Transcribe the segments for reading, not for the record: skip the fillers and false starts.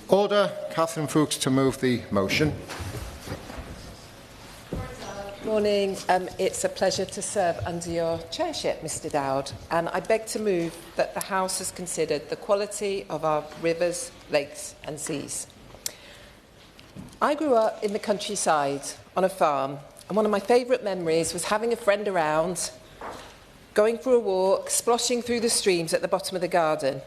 Order. Catherine Fuchs to move the motion. Morning. It's a pleasure to serve under your chairship, Mr Dowd, and I beg to move that the House has considered the quality of our rivers, lakes and seas. I grew up in the countryside on a farm, and one of my favourite memories was having a friend around, going for a walk, sploshing through the streams at the bottom of the garden.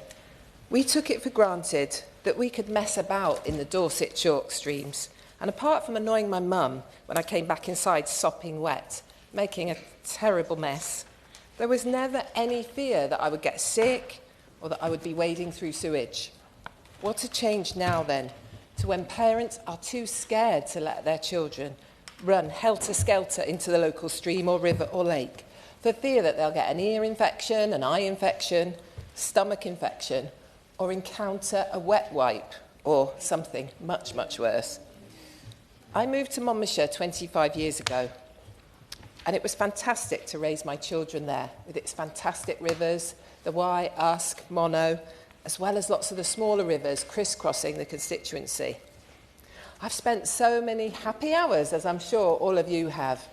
We took it for granted that we could mess about in the Dorset chalk streams, and apart from annoying my mum when I came back inside sopping wet, making a terrible mess, there was never any fear that I would get sick or that I would be wading through sewage. What a change now then, to when parents are too scared to let their children run helter-skelter into the local stream or river or lake for fear that they'll get an ear infection, an eye infection, stomach infection, or encounter a wet wipe or something much, much worse. I moved to Monmouthshire 25 years ago, and it was fantastic to raise my children there with its fantastic rivers, the Wye, Usk, Monnow, as well as lots of the smaller rivers crisscrossing the constituency. I've spent so many happy hours, as I'm sure all of you have,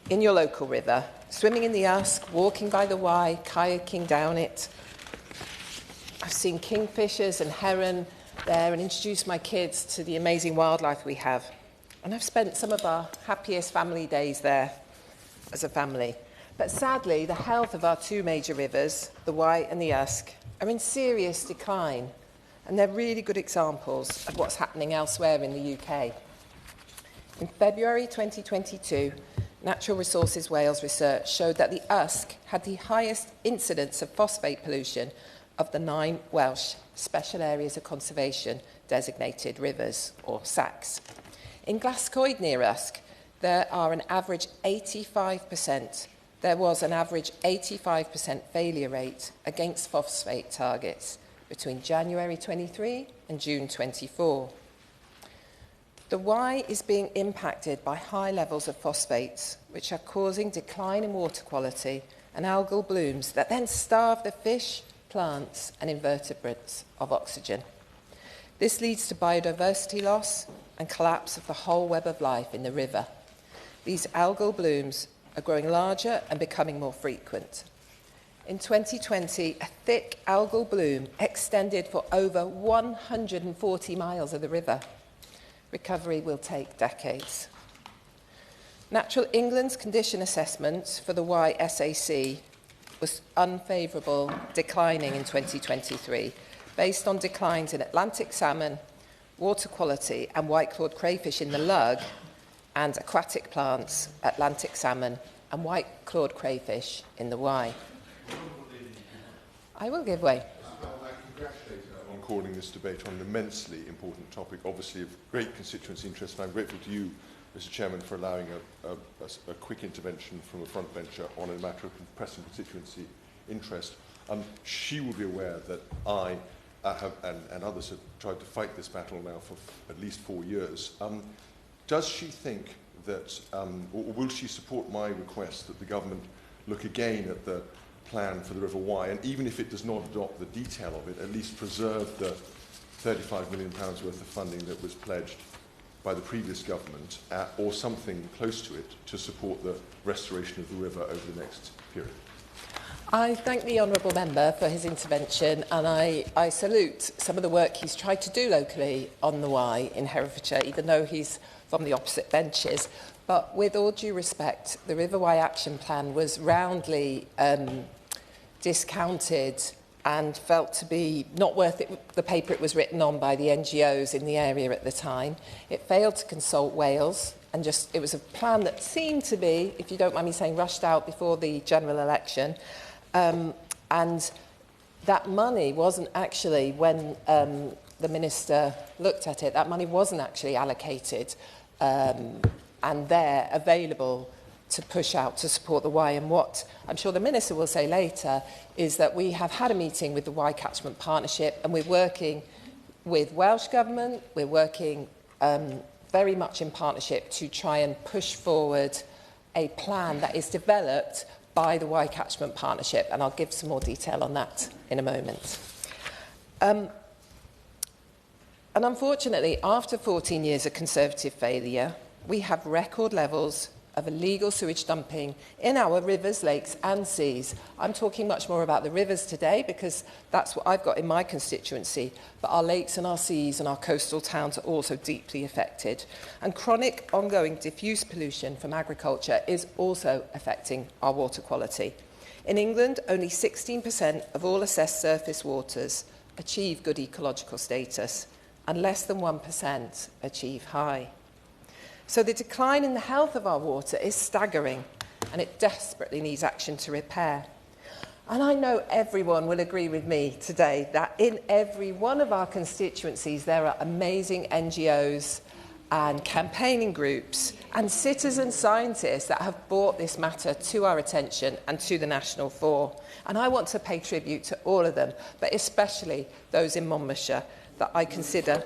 in your local river, swimming in the Usk, walking by the Wye, kayaking down it. I've seen kingfishers and heron there and introduced my kids to the amazing wildlife we have. And I've spent some of our happiest family days there as a family. But sadly, the health of our two major rivers, the Wye and the Usk, are in serious decline. And they're really good examples of what's happening elsewhere in the UK. In February 2022, Natural Resources Wales research showed that the Usk had the highest incidence of phosphate pollution of the 9 Welsh Special Areas of Conservation designated rivers, or SACs. In Glascoed near Usk, there was an average 85% failure rate against phosphate targets between January 23 and June 24. The Wye is being impacted by high levels of phosphates, which are causing decline in water quality and algal blooms that then starve the fish, plants and invertebrates of oxygen. This leads to biodiversity loss and collapse of the whole web of life in the river. These algal blooms are growing larger and becoming more frequent. In 2020, a thick algal bloom extended for over 140 miles of the river. Recovery will take decades. Natural England's condition assessment for the Wye SAC was unfavourable, declining in 2023, based on declines in Atlantic salmon, water quality and white-clawed crayfish in the Lug, and aquatic plants, Atlantic salmon and white-clawed crayfish in the Wye. I will give way. I congratulate you on calling this debate on an immensely important topic, obviously of great constituency interest, and I'm grateful to you, Mr Chairman, for allowing a quick intervention from a front bencher on a matter of pressing constituency interest. She will be aware that I and others have tried to fight this battle now for at least 4 years. Does she think that, or will she support my request that the government look again at the plan for the River Wye, and even if it does not adopt the detail of it, at least preserve the £35 million worth of funding that was pledged by the previous government, or something close to it, to support the restoration of the river over the next period? I thank the honourable member for his intervention, and I salute some of the work he's tried to do locally on the Wye in Herefordshire, even though he's from the opposite benches. But with all due respect, the River Wye Action Plan was roundly discounted and felt to be not worth the paper it was written on by the NGOs in the area at the time. It failed to consult Wales, and it was a plan that seemed to be, if you don't mind me saying, rushed out before the general election. And that money wasn't actually, when the minister looked at it, that money wasn't actually allocated and there available to push out to support the Wye. And what I'm sure the minister will say later is that we have had a meeting with the Wye Catchment Partnership, and we're working with Welsh Government, we're working very much in partnership to try and push forward a plan that is developed by the Wye Catchment Partnership, and I'll give some more detail on that in a moment. And unfortunately, after 14 years of Conservative failure, we have record levels of illegal sewage dumping in our rivers, lakes and seas. I'm talking much more about the rivers today because that's what I've got in my constituency, but our lakes and our seas and our coastal towns are also deeply affected. And chronic ongoing diffuse pollution from agriculture is also affecting our water quality. In England, only 16% of all assessed surface waters achieve good ecological status, and less than 1% achieve high. So the decline in the health of our water is staggering, and it desperately needs action to repair. And I know everyone will agree with me today that in every one of our constituencies there are amazing NGOs and campaigning groups and citizen scientists that have brought this matter to our attention and to the national fore. And I want to pay tribute to all of them, but especially those in Monmouthshire that I consider,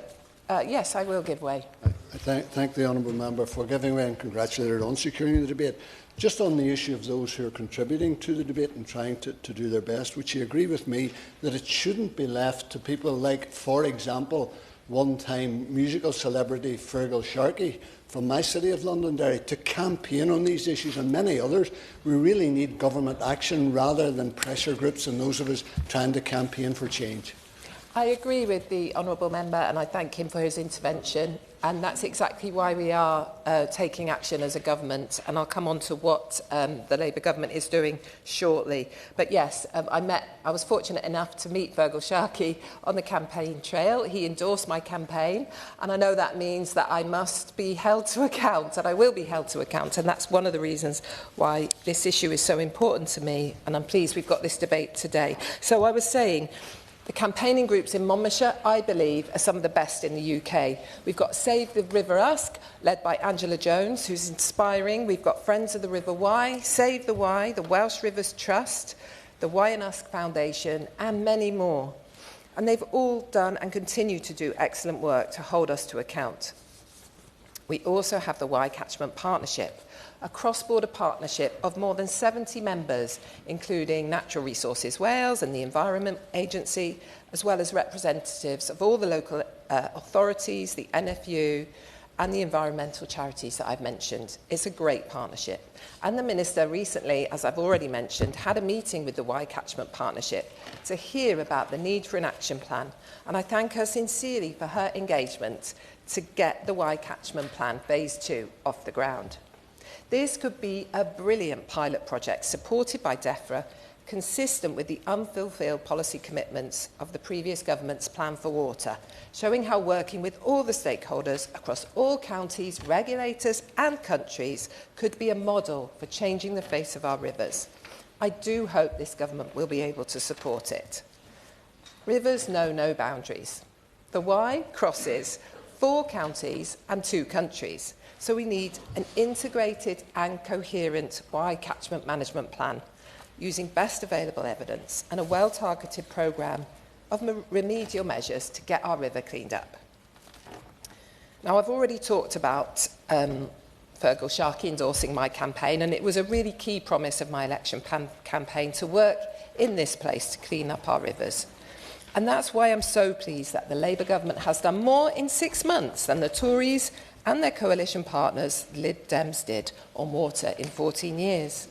yes, I will give way. I thank the honourable member for giving way and congratulate her on securing the debate. Just on the issue of those who are contributing to the debate and trying to do their best, would you agree with me that it shouldn't be left to people like, for example, one-time musical celebrity Fergal Sharkey from my city of Londonderry to campaign on these issues and many others? We really need government action rather than pressure groups and those of us trying to campaign for change. I agree with the honourable member and I thank him for his intervention, and that's exactly why we are taking action as a government, and I'll come on to what the Labour government is doing shortly. But yes, I was fortunate enough to meet Fergal Sharkey on the campaign trail. He endorsed my campaign, and I know that means that I must be held to account, and I will be held to account, and that's one of the reasons why this issue is so important to me, and I'm pleased we've got this debate today. So I was saying, the campaigning groups in Monmouthshire, I believe, are some of the best in the UK. We've got Save the River Usk, led by Angela Jones, who's inspiring. We've got Friends of the River Wye, Save the Wye, the Welsh Rivers Trust, the Wye and Usk Foundation, and many more. And they've all done and continue to do excellent work to hold us to account. We also have the Wye Catchment Partnership, a cross-border partnership of more than 70 members, including Natural Resources Wales and the Environment Agency, as well as representatives of all the local authorities, the NFU, and the environmental charities that I've mentioned. It's a great partnership. And the Minister recently, as I've already mentioned, had a meeting with the Wye Catchment Partnership to hear about the need for an action plan. And I thank her sincerely for her engagement to get the Wye Catchment Plan Phase 2 off the ground. This could be a brilliant pilot project supported by DEFRA, consistent with the unfulfilled policy commitments of the previous government's plan for water, showing how working with all the stakeholders across all counties, regulators and countries could be a model for changing the face of our rivers. I do hope this government will be able to support it. Rivers know no boundaries. The Wye crosses 4 counties and 2 countries. So we need an integrated and coherent Wye catchment management plan using best available evidence and a well-targeted programme of remedial measures to get our river cleaned up. Now, I've already talked about Fergal Sharkey endorsing my campaign, and it was a really key promise of my election campaign to work in this place to clean up our rivers. And that's why I'm so pleased that the Labour government has done more in 6 months than the Tories and their coalition partners, Lib Dems, did on water in 14 years.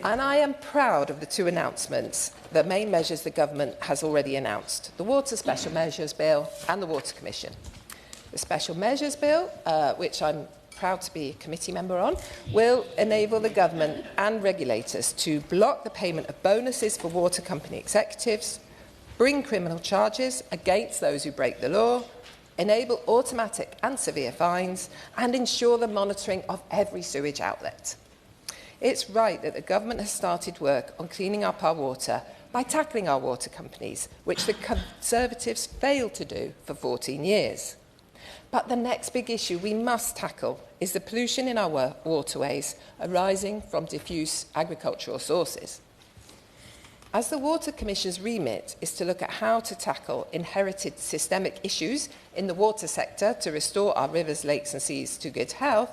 And I am proud of the 2 announcements, the main measures the government has already announced: the Water Special Measures Bill and the Water Commission. The Special Measures Bill, which I'm proud to be a committee member on, will enable the government and regulators to block the payment of bonuses for water company executives, bring criminal charges against those who break the law, enable automatic and severe fines, and ensure the monitoring of every sewage outlet. It's right that the government has started work on cleaning up our water by tackling our water companies, which the Conservatives failed to do for 14 years. But the next big issue we must tackle is the pollution in our waterways arising from diffuse agricultural sources. As the Water Commission's remit is to look at how to tackle inherited systemic issues in the water sector to restore our rivers, lakes and seas to good health,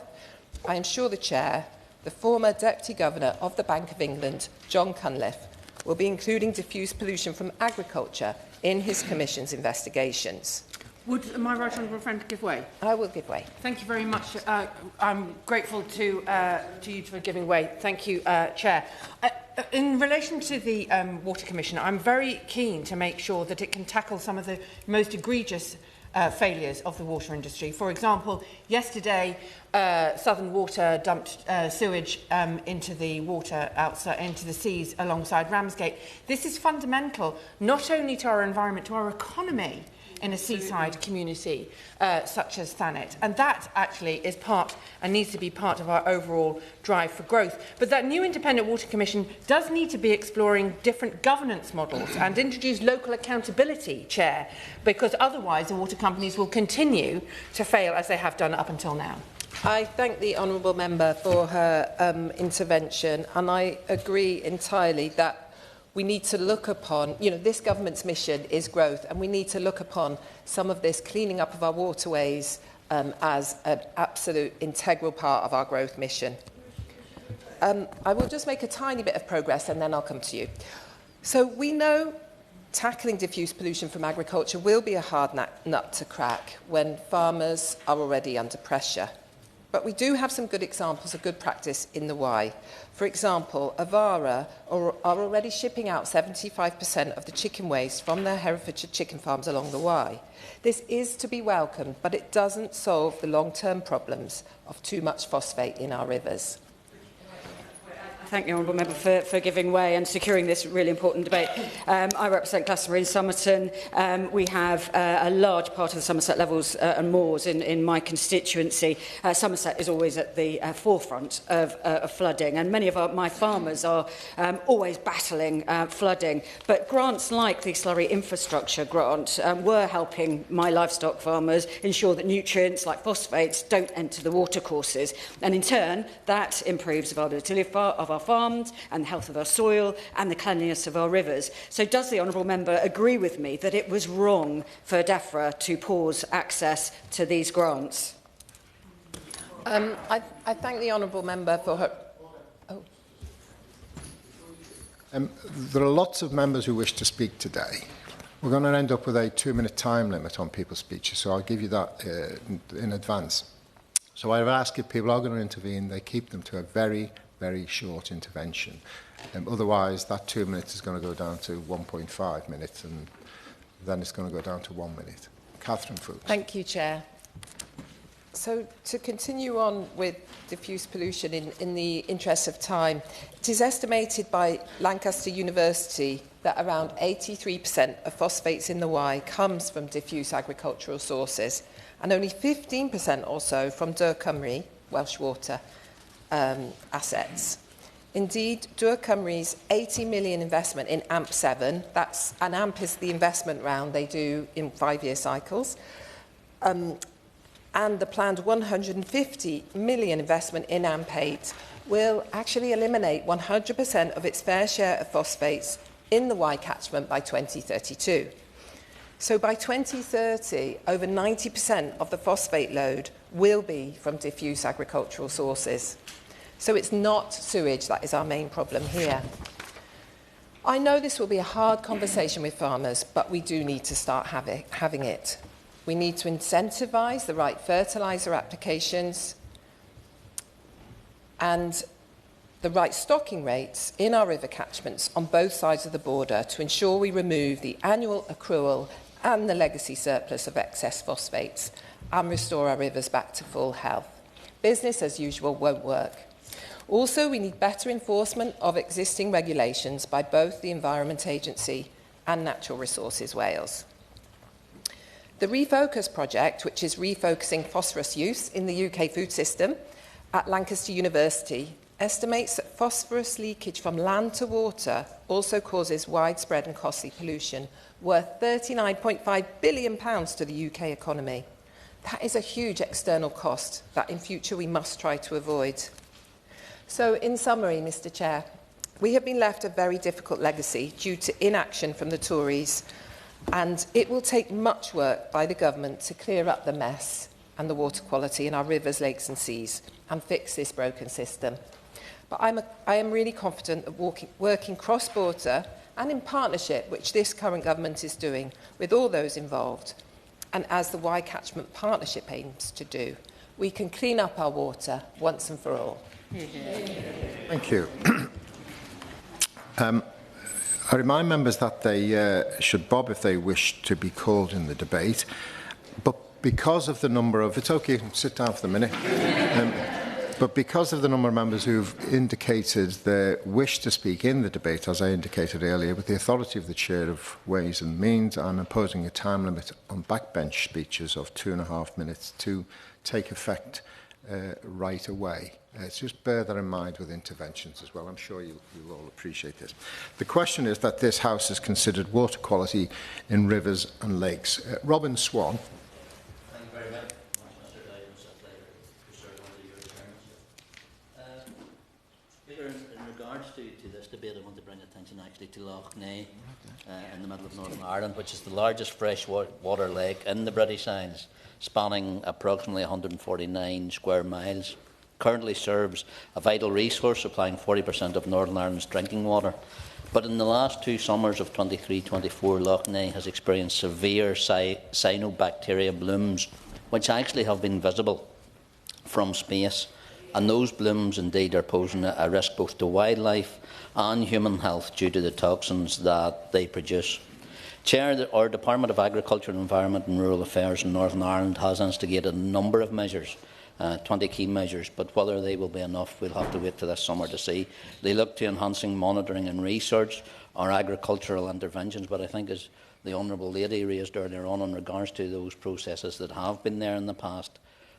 I am sure the Chair, the former Deputy Governor of the Bank of England, John Cunliffe, will be including diffuse pollution from agriculture in his Commission's investigations. Would my right honourable friend give way? I will give way. Thank you very much. I'm grateful to you for giving way. Thank you, Chair. In relation to the Water Commission, I'm very keen to make sure that it can tackle some of the most egregious failures of the water industry. For example, yesterday, Southern Water dumped sewage into the water outside, into the seas alongside Ramsgate. This is fundamental not only to our environment, to our economy in a seaside community such as Thanet. And that actually is part and needs to be part of our overall drive for growth. But that new Independent Water Commission does need to be exploring different governance models and introduce local accountability, Chair, because otherwise the water companies will continue to fail as they have done up until now. I thank the honourable member for her intervention, and I agree entirely that we need to look upon, this government's mission is growth, and we need to look upon some of this cleaning up of our waterways as an absolute integral part of our growth mission. I will just make a tiny bit of progress and then I'll come to you. So we know tackling diffuse pollution from agriculture will be a hard nut to crack when farmers are already under pressure. But we do have some good examples of good practice in the Wye. For example, Avara are already shipping out 75% of the chicken waste from their Herefordshire chicken farms along the Wye. This is to be welcomed, but it doesn't solve the long-term problems of too much phosphate in our rivers. Thank the honourable member for giving way and securing this really important debate. I represent Glastonbury and Somerton. We have a large part of the Somerset levels and moors in my constituency. Somerset is always at the forefront of flooding, and many of my farmers are always battling flooding. But grants like the Slurry Infrastructure Grant were helping my livestock farmers ensure that nutrients like phosphates don't enter the watercourses, and in turn that improves the viability of our farms and the health of our soil and the cleanliness of our rivers. So does the honourable member agree with me that it was wrong for DEFRA to pause access to these grants? I thank the honourable member for her... There are lots of members who wish to speak today. We're going to end up with a 2-minute time limit on people's speeches, so I'll give you that in advance. So I would ask if people are going to intervene, they keep them to a very short intervention. Otherwise, that 2 minutes is going to go down to 1.5 minutes, and then it's going to go down to 1 minute. Catherine Fuchs. Thank you, Chair. So, to continue on with diffuse pollution in the interest of time, it is estimated by Lancaster University that around 83% of phosphates in the Wye comes from diffuse agricultural sources, and only 15% or so from Dŵr Cymru, Welsh Water, assets. Indeed, Dŵr Cymru's 80 million investment in AMP7, an AMP is the investment round they do in 5-year cycles, and the planned 150 million investment in AMP8 will actually eliminate 100% of its fair share of phosphates in the Wye catchment by 2032. So by 2030, over 90% of the phosphate load will be from diffuse agricultural sources. So it's not sewage that is our main problem here. I know this will be a hard conversation with farmers, but we do need to start having it. We need to incentivise the right fertiliser applications and the right stocking rates in our river catchments on both sides of the border to ensure we remove the annual accrual and the legacy surplus of excess phosphates and restore our rivers back to full health. Business as usual won't work. Also, we need better enforcement of existing regulations by both the Environment Agency and Natural Resources Wales. The Refocus project, which is refocusing phosphorus use in the UK food system at Lancaster University, estimates that phosphorus leakage from land to water also causes widespread and costly pollution, worth £39.5 billion to the UK economy. That is a huge external cost that in future we must try to avoid. So, in summary, Mr. Chair, we have been left a very difficult legacy due to inaction from the Tories, and it will take much work by the government to clear up the mess and the water quality in our rivers, lakes and seas and fix this broken system. But I am really confident that working cross-border and in partnership, which this current government is doing, with all those involved, and as the Y Catchment Partnership aims to do, we can clean up our water once and for all. Thank you. I remind members that they should bob if they wish to be called in the debate, but because of the number of... It's okay, you can sit down for the minute. But because of the number of members who've indicated their wish to speak in the debate, as I indicated earlier, with the authority of the Chair of Ways and Means, I'm imposing a time limit on backbench speeches of 2.5 minutes to take effect right away. Just bear that in mind with interventions as well. I'm sure you'll all appreciate this. The question is that this House has considered water quality in rivers and lakes. Robin Swan. Thank you very much. Speaker, in regards to this debate, I want to bring attention actually to Loch Ness in the middle of Northern Ireland, which is the largest freshwater lake in the British Isles, spanning approximately 149 square miles. Currently serves a vital resource, supplying 40% of Northern Ireland's drinking water. But in the last 2 summers of 23-24, Loch Ness has experienced severe cyanobacteria blooms, which actually have been visible from space. And those blooms indeed are posing a risk both to wildlife and human health due to the toxins that they produce. Chair, our Department of Agriculture, Environment and Rural Affairs in Northern Ireland has instigated a number of measures, 20 key measures, but whether they will be enough, we'll have to wait to this summer to see. They look to enhancing monitoring and research, our agricultural interventions, but I think, as the Honourable Lady raised earlier on in regards to those processes that have been there in the past,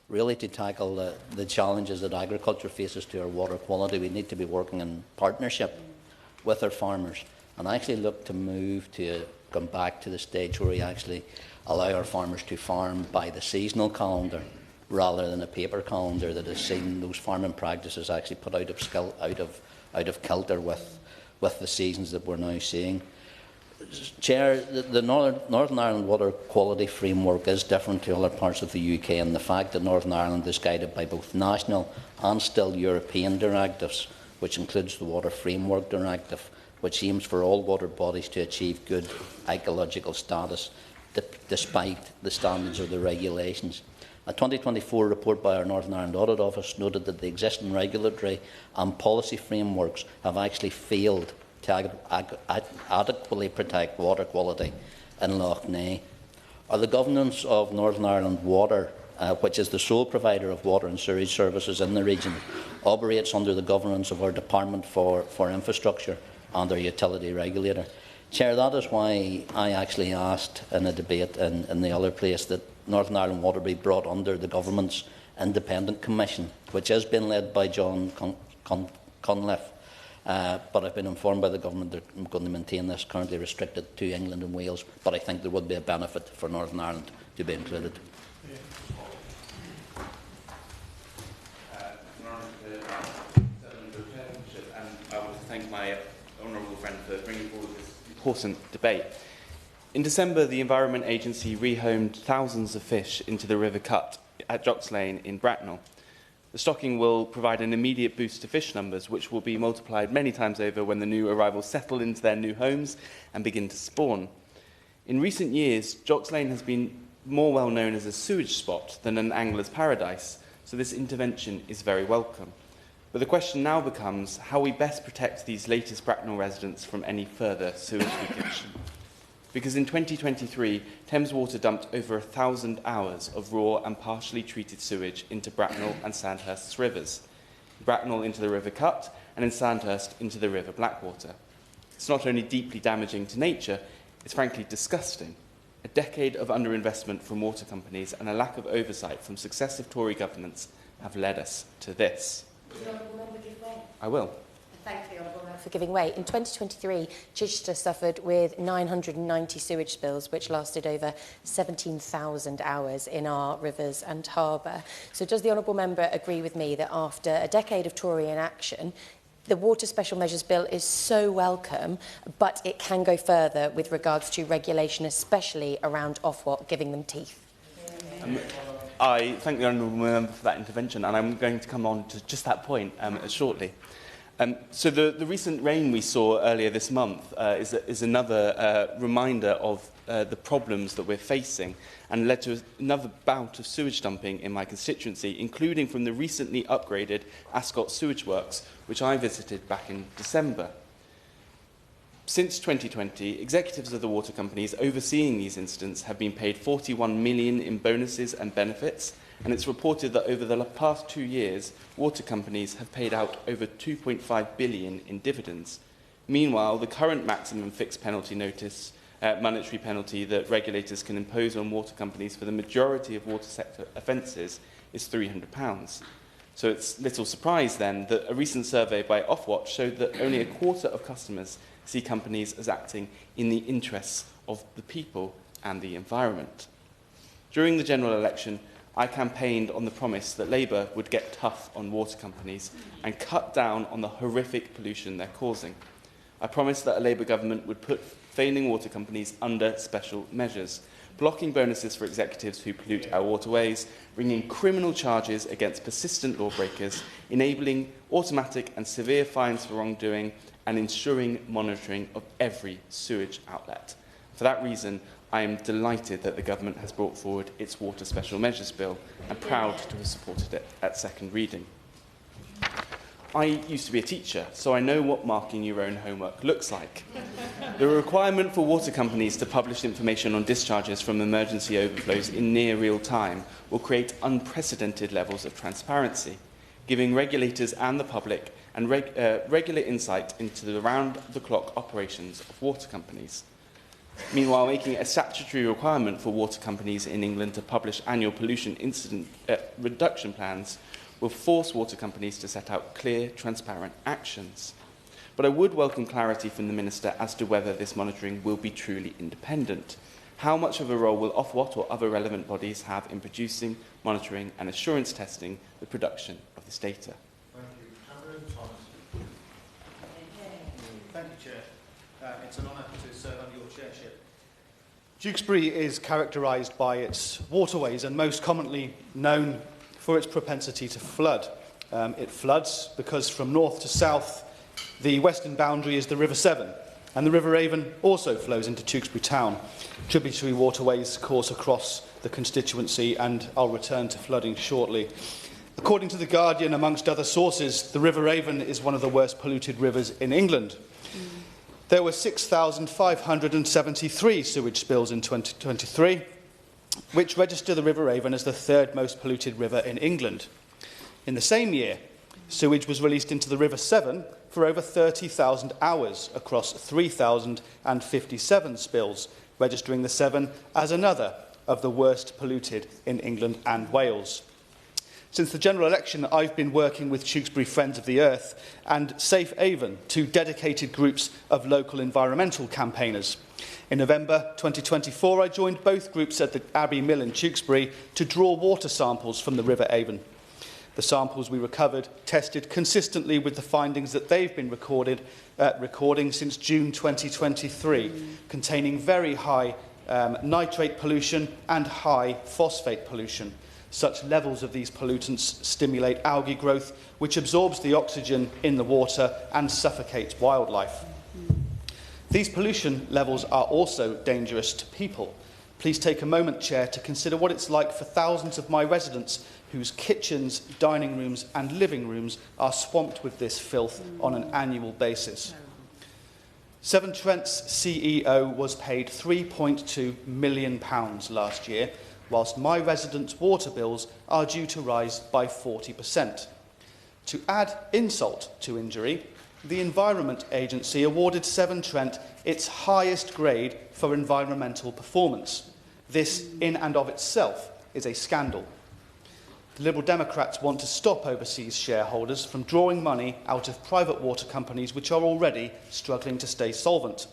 really to tackle the challenges that agriculture faces to our water quality, we need to be working in partnership with our farmers and actually look to move to come back to the stage where we actually allow our farmers to farm by the seasonal calendar rather than a paper calendar that has seen those farming practices actually put out of kilter with the seasons that we're now seeing. Chair, the Northern Ireland Water Quality Framework is different to other parts of the UK, and the fact that Northern Ireland is guided by both national and still European directives, which includes the Water Framework Directive, which aims for all water bodies to achieve good ecological status despite the standards of the regulations. A 2024 report by our Northern Ireland Audit Office noted that the existing regulatory and policy frameworks have actually failed to adequately protect water quality in Loch Ness. The governance of Northern Ireland Water, which is the sole provider of water and sewage services in the region, operates under the governance of our Department for Infrastructure and our utility regulator. Chair, that is why I actually asked in a debate in the other place that Northern Ireland Water be brought under the government's independent commission, which has been led by John Conliffe. But I've been informed by the government they're going to maintain this, currently restricted to England and Wales, but I think there would be a benefit for Northern Ireland to be included. I want to thank my honourable friend for bringing forward this important debate. In December, the Environment Agency rehomed thousands of fish into the River Cut at Jocks Lane in Bracknell. The stocking will provide an immediate boost to fish numbers, which will be multiplied many times over when the new arrivals settle into their new homes and begin to spawn. In recent years, Jocks Lane has been more well known as a sewage spot than an angler's paradise, so this intervention is very welcome. But the question now becomes how we best protect these latest Bracknell residents from any further sewage leakage. Because in 2023, Thames Water dumped over 1,000 hours of raw and partially treated sewage into Bracknell and Sandhurst's rivers. Bracknell into the River Cut, and in Sandhurst into the River Blackwater. It's not only deeply damaging to nature, it's frankly disgusting. A decade of underinvestment from water companies and a lack of oversight from successive Tory governments have led us to this. I will. Thank you, Honourable Member, for giving way. In 2023, Chichester suffered with 990 sewage spills, which lasted over 17,000 hours in our rivers and harbour. So does the Honourable Member agree with me that after a decade of Tory inaction, the Water Special Measures Bill is so welcome, but it can go further with regards to regulation, especially around Ofwat giving them teeth? I thank the Honourable Member for that intervention, and I'm going to come on to just that point shortly. So the recent rain we saw earlier this month is another reminder of the problems that we're facing, and led to another bout of sewage dumping in my constituency, including from the recently upgraded Ascot sewage works, which I visited back in December. Since 2020, executives of the water companies overseeing these incidents have been paid £41 million in bonuses and benefits, and it's reported that over the past 2 years, water companies have paid out over £2.5 billion in dividends. Meanwhile, the current maximum fixed penalty notice, monetary penalty that regulators can impose on water companies for the majority of water sector offences is £300. So it's little surprise then that a recent survey by Ofwat showed that only a quarter of customers see companies as acting in the interests of the people and the environment. During the general election, I campaigned on the promise that Labour would get tough on water companies and cut down on the horrific pollution they're causing. I promised that a Labour government would put failing water companies under special measures, blocking bonuses for executives who pollute our waterways, bringing criminal charges against persistent lawbreakers, enabling automatic and severe fines for wrongdoing, and ensuring monitoring of every sewage outlet. For that reason, I am delighted that the government has brought forward its Water Special Measures Bill and proud to have supported it at second reading. I used to be a teacher, so I know what marking your own homework looks like. The requirement for water companies to publish information on discharges from emergency overflows in near real time will create unprecedented levels of transparency, giving regulators and the public and regular insight into the round-the-clock operations of water companies. Meanwhile, making it a statutory requirement for water companies in England to publish annual pollution incident reduction plans will force water companies to set out clear, transparent actions. But I would welcome clarity from the Minister as to whether this monitoring will be truly independent. How much of a role will Ofwat or other relevant bodies have in producing, monitoring and assurance testing the production of this data? Thank you, Chair. It's an honour to serve under your chairship. Tewkesbury is characterised by its waterways and most commonly known for its propensity to flood. It floods because from north to south the western boundary is the River Severn, and the River Avon also flows into Tewkesbury town. Tributary waterways course across the constituency, and I'll return to flooding shortly. According to The Guardian, amongst other sources, the River Avon is one of the worst polluted rivers in England. There were 6,573 sewage spills in 2023, which register the River Avon as the third most polluted river in England. In the same year, sewage was released into the River Severn for over 30,000 hours across 3,057 spills, registering the Severn as another of the worst polluted in England and Wales. Since the general election, I've been working with Tewkesbury Friends of the Earth and Safe Avon, two dedicated groups of local environmental campaigners. In November 2024, I joined both groups at the Abbey Mill in Tewkesbury to draw water samples from the River Avon. The samples we recovered tested consistently with the findings that they've been recording since June 2023, containing very high nitrate pollution and high phosphate pollution. Such levels of these pollutants stimulate algae growth, which absorbs the oxygen in the water and suffocates wildlife. These pollution levels are also dangerous to people. Please take a moment, Chair, to consider what it's like for thousands of my residents whose kitchens, dining rooms and living rooms are swamped with this filth on an annual basis. Severn Trent's CEO was paid £3.2 million last year, whilst my residents' water bills are due to rise by 40%. To add insult to injury, the Environment Agency awarded Severn Trent its highest grade for environmental performance. This, in and of itself, is a scandal. The Liberal Democrats want to stop overseas shareholders from drawing money out of private water companies which are already struggling to stay solvent.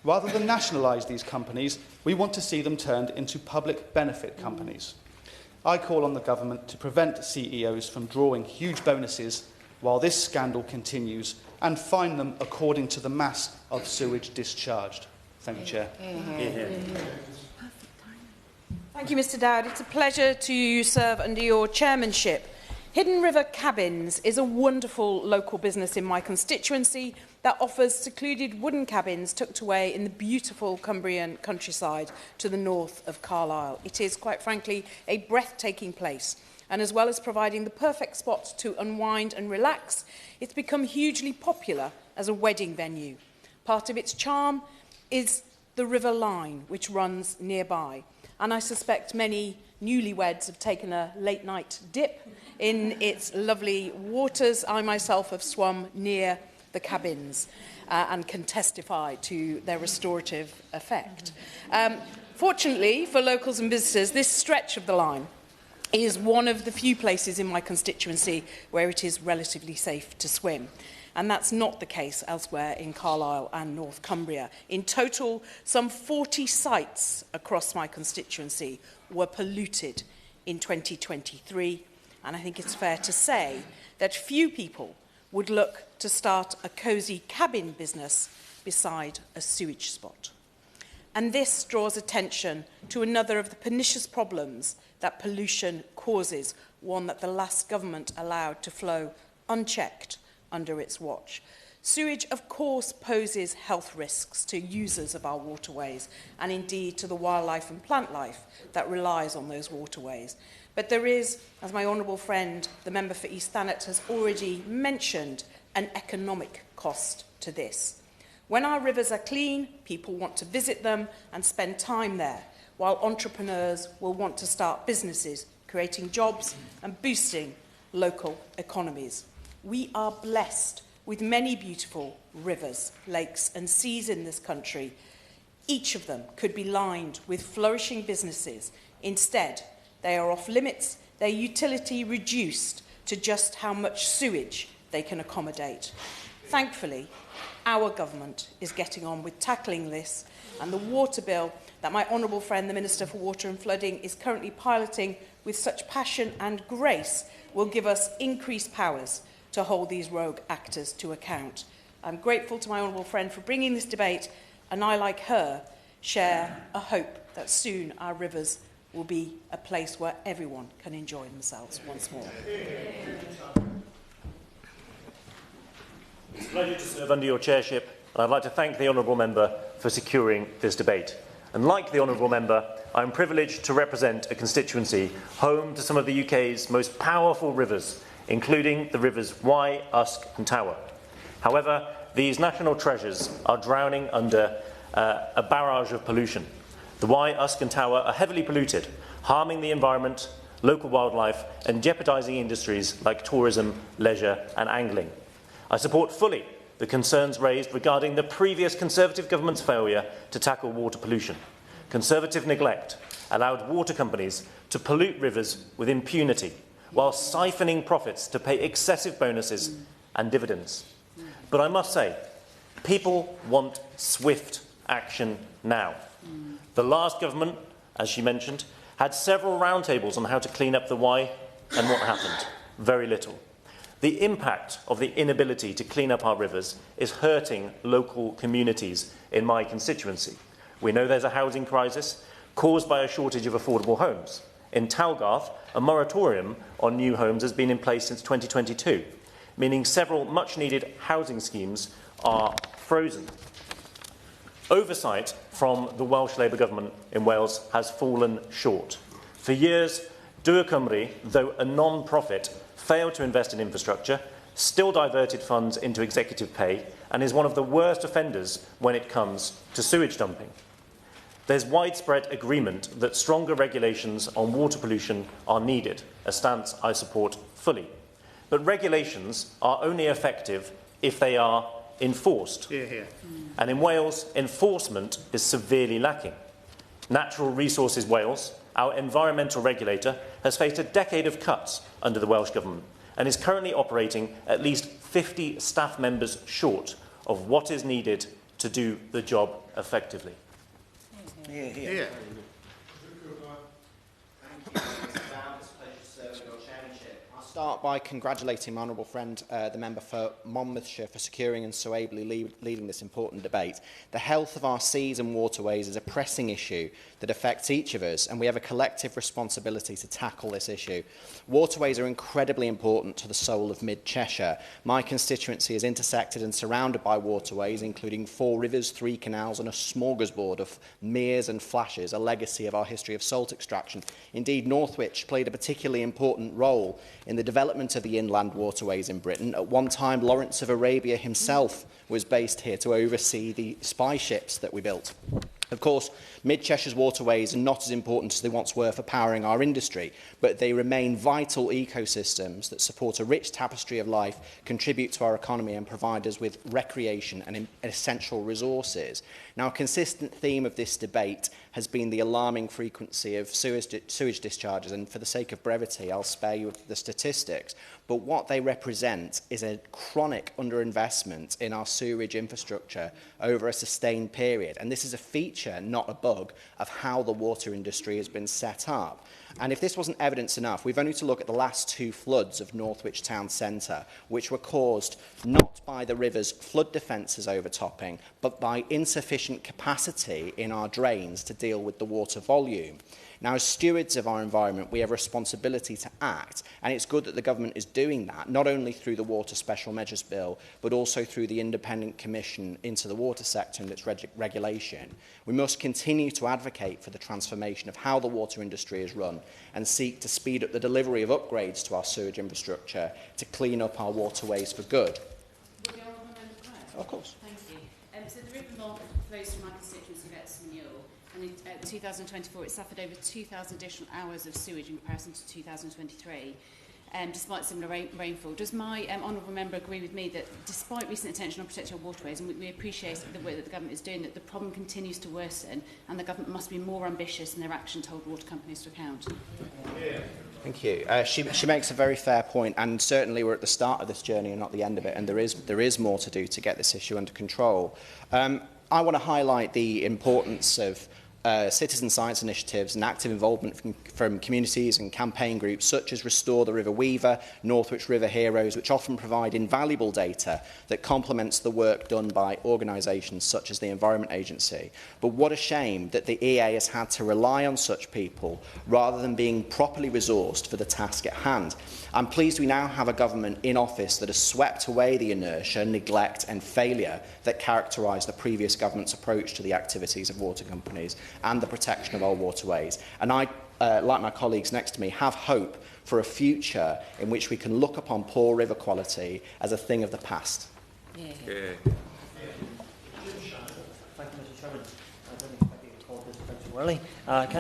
Rather than nationalise these companies, we want to see them turned into public benefit companies. I call on the government to prevent CEOs from drawing huge bonuses while this scandal continues and fine them according to the mass of sewage discharged. Thank you, Chair. Thank you, Mr Dowd. It's a pleasure to serve under your chairmanship. Hidden River Cabins is a wonderful local business in my constituency that offers secluded wooden cabins tucked away in the beautiful Cumbrian countryside to the north of Carlisle. It is, quite frankly, a breathtaking place, and as well as providing the perfect spot to unwind and relax, it's become hugely popular as a wedding venue. Part of its charm is the River Line, which runs nearby, and I suspect many newlyweds have taken a late-night dip in its lovely waters. I myself have swum near the cabins and can testify to their restorative effect. Fortunately for locals and visitors, this stretch of the line is one of the few places in my constituency where it is relatively safe to swim. And that's not the case elsewhere in Carlisle and North Cumbria. In total, some 40 sites across my constituency were polluted in 2023, and I think it's fair to say that few people would look to start a cosy cabin business beside a sewage spot. And this draws attention to another of the pernicious problems that pollution causes, one that the last government allowed to flow unchecked under its watch. Sewage, of course, poses health risks to users of our waterways and indeed to the wildlife and plant life that relies on those waterways. But there is, as my honourable friend, the member for East Thanet, has already mentioned, an economic cost to this. When our rivers are clean, people want to visit them and spend time there, while entrepreneurs will want to start businesses, creating jobs and boosting local economies. We are blessed with many beautiful rivers, lakes and seas in this country. Each of them could be lined with flourishing businesses. Instead, they are off limits, their utility reduced to just how much sewage they can accommodate. Thankfully, our government is getting on with tackling this, and the water bill that my honourable friend, the Minister for Water and Flooding, is currently piloting with such passion and grace will give us increased powers to hold these rogue actors to account. I'm grateful to my honourable friend for bringing this debate, and I, like her, share a hope that soon our rivers will be a place where everyone can enjoy themselves once more. It's a pleasure to serve under your chairship, and I'd like to thank the honourable member for securing this debate. And like the honourable member, I'm privileged to represent a constituency home to some of the UK's most powerful rivers, including the rivers Wye, Usk and Tower. However, these national treasures are drowning under a barrage of pollution. The Wye, Usk and Tower are heavily polluted, harming the environment, local wildlife and jeopardising industries like tourism, leisure and angling. I support fully the concerns raised regarding the previous Conservative government's failure to tackle water pollution. Conservative neglect allowed water companies to pollute rivers with impunity, while siphoning profits to pay excessive bonuses and dividends. But I must say, people want swift action now. The last government, as she mentioned, had several roundtables on how to clean up the Wye, and what happened? Very little. The impact of the inability to clean up our rivers is hurting local communities in my constituency. We know there's a housing crisis caused by a shortage of affordable homes. In Talgarth, a moratorium on new homes has been in place since 2022, meaning several much-needed housing schemes are frozen. Oversight from the Welsh Labour government in Wales has fallen short. For years, Dŵr Cymru, though a non-profit, failed to invest in infrastructure, still diverted funds into executive pay, and is one of the worst offenders when it comes to sewage dumping. There's widespread agreement that stronger regulations on water pollution are needed, a stance I support fully. But regulations are only effective if they are enforced. Hear, hear. And in Wales, enforcement is severely lacking. Natural Resources Wales, our environmental regulator, has faced a decade of cuts under the Welsh Government and is currently operating at least 50 staff members short of what is needed to do the job effectively. Hear, hear. start by congratulating my honourable friend, the member for Monmouthshire, for securing and so ably leading this important debate. The health of our seas and waterways is a pressing issue that affects each of us, and we have a collective responsibility to tackle this issue. Waterways are incredibly important to the soul of mid-Cheshire. My constituency is intersected and surrounded by waterways, including 4 rivers, 3 canals and a smorgasbord of meres and flashes, a legacy of our history of salt extraction. Indeed, Northwich played a particularly important role in the development of the inland waterways in Britain. At one time, Lawrence of Arabia himself was based here to oversee the spy ships that we built. Of course, Mid-Cheshire's waterways are not as important as they once were for powering our industry, but they remain vital ecosystems that support a rich tapestry of life, contribute to our economy and provide us with recreation and essential resources. Now, a consistent theme of this debate has been the alarming frequency of sewage discharges, and for the sake of brevity, I'll spare you the statistics. But what they represent is a chronic underinvestment in our sewerage infrastructure over a sustained period. And this is a feature, not a bug, of how the water industry has been set up. And if this wasn't evidence enough, we've only to look at the last 2 floods of Northwich Town Centre, which were caused not by the river's flood defences overtopping, but by insufficient capacity in our drains to deal with the water volume. Now, as stewards of our environment, we have a responsibility to act, and it's good that the government is doing that, not only through the Water Special Measures Bill, but also through the Independent Commission into the water sector and its regulation. We must continue to advocate for the transformation of how the water industry is run and seek to speed up the delivery of upgrades to our sewage infrastructure to clean up our waterways for good. Of course. Thank you. So the River Mole flows from my constituency of Epsom Mule, and in 2024 it suffered over 2,000 additional hours of sewage in comparison to 2023, despite similar rainfall. Does my honourable member agree with me that despite recent attention on protecting our waterways, and we appreciate the work that the government is doing, that the problem continues to worsen and the government must be more ambitious in their action to hold water companies to account? Yeah. Thank you. She makes a very fair point, and certainly we're at the start of this journey and not the end of it, and there is more to do to get this issue under control. I want to highlight the importance of citizen science initiatives and active involvement from communities and campaign groups such as Restore the River Weaver, Northwich River Heroes, which often provide invaluable data that complements the work done by organisations such as the Environment Agency. But what a shame that the EA has had to rely on such people rather than being properly resourced for the task at hand. I'm pleased we now have a government in office that has swept away the inertia, neglect and failure that characterised the previous government's approach to the activities of water companies and the protection of our waterways. And I, like my colleagues next to me, have hope for a future in which we can look upon poor river quality as a thing of the past. Yeah. Yeah. Thank you, Mr. Chairman. I don't expect you to call this so early.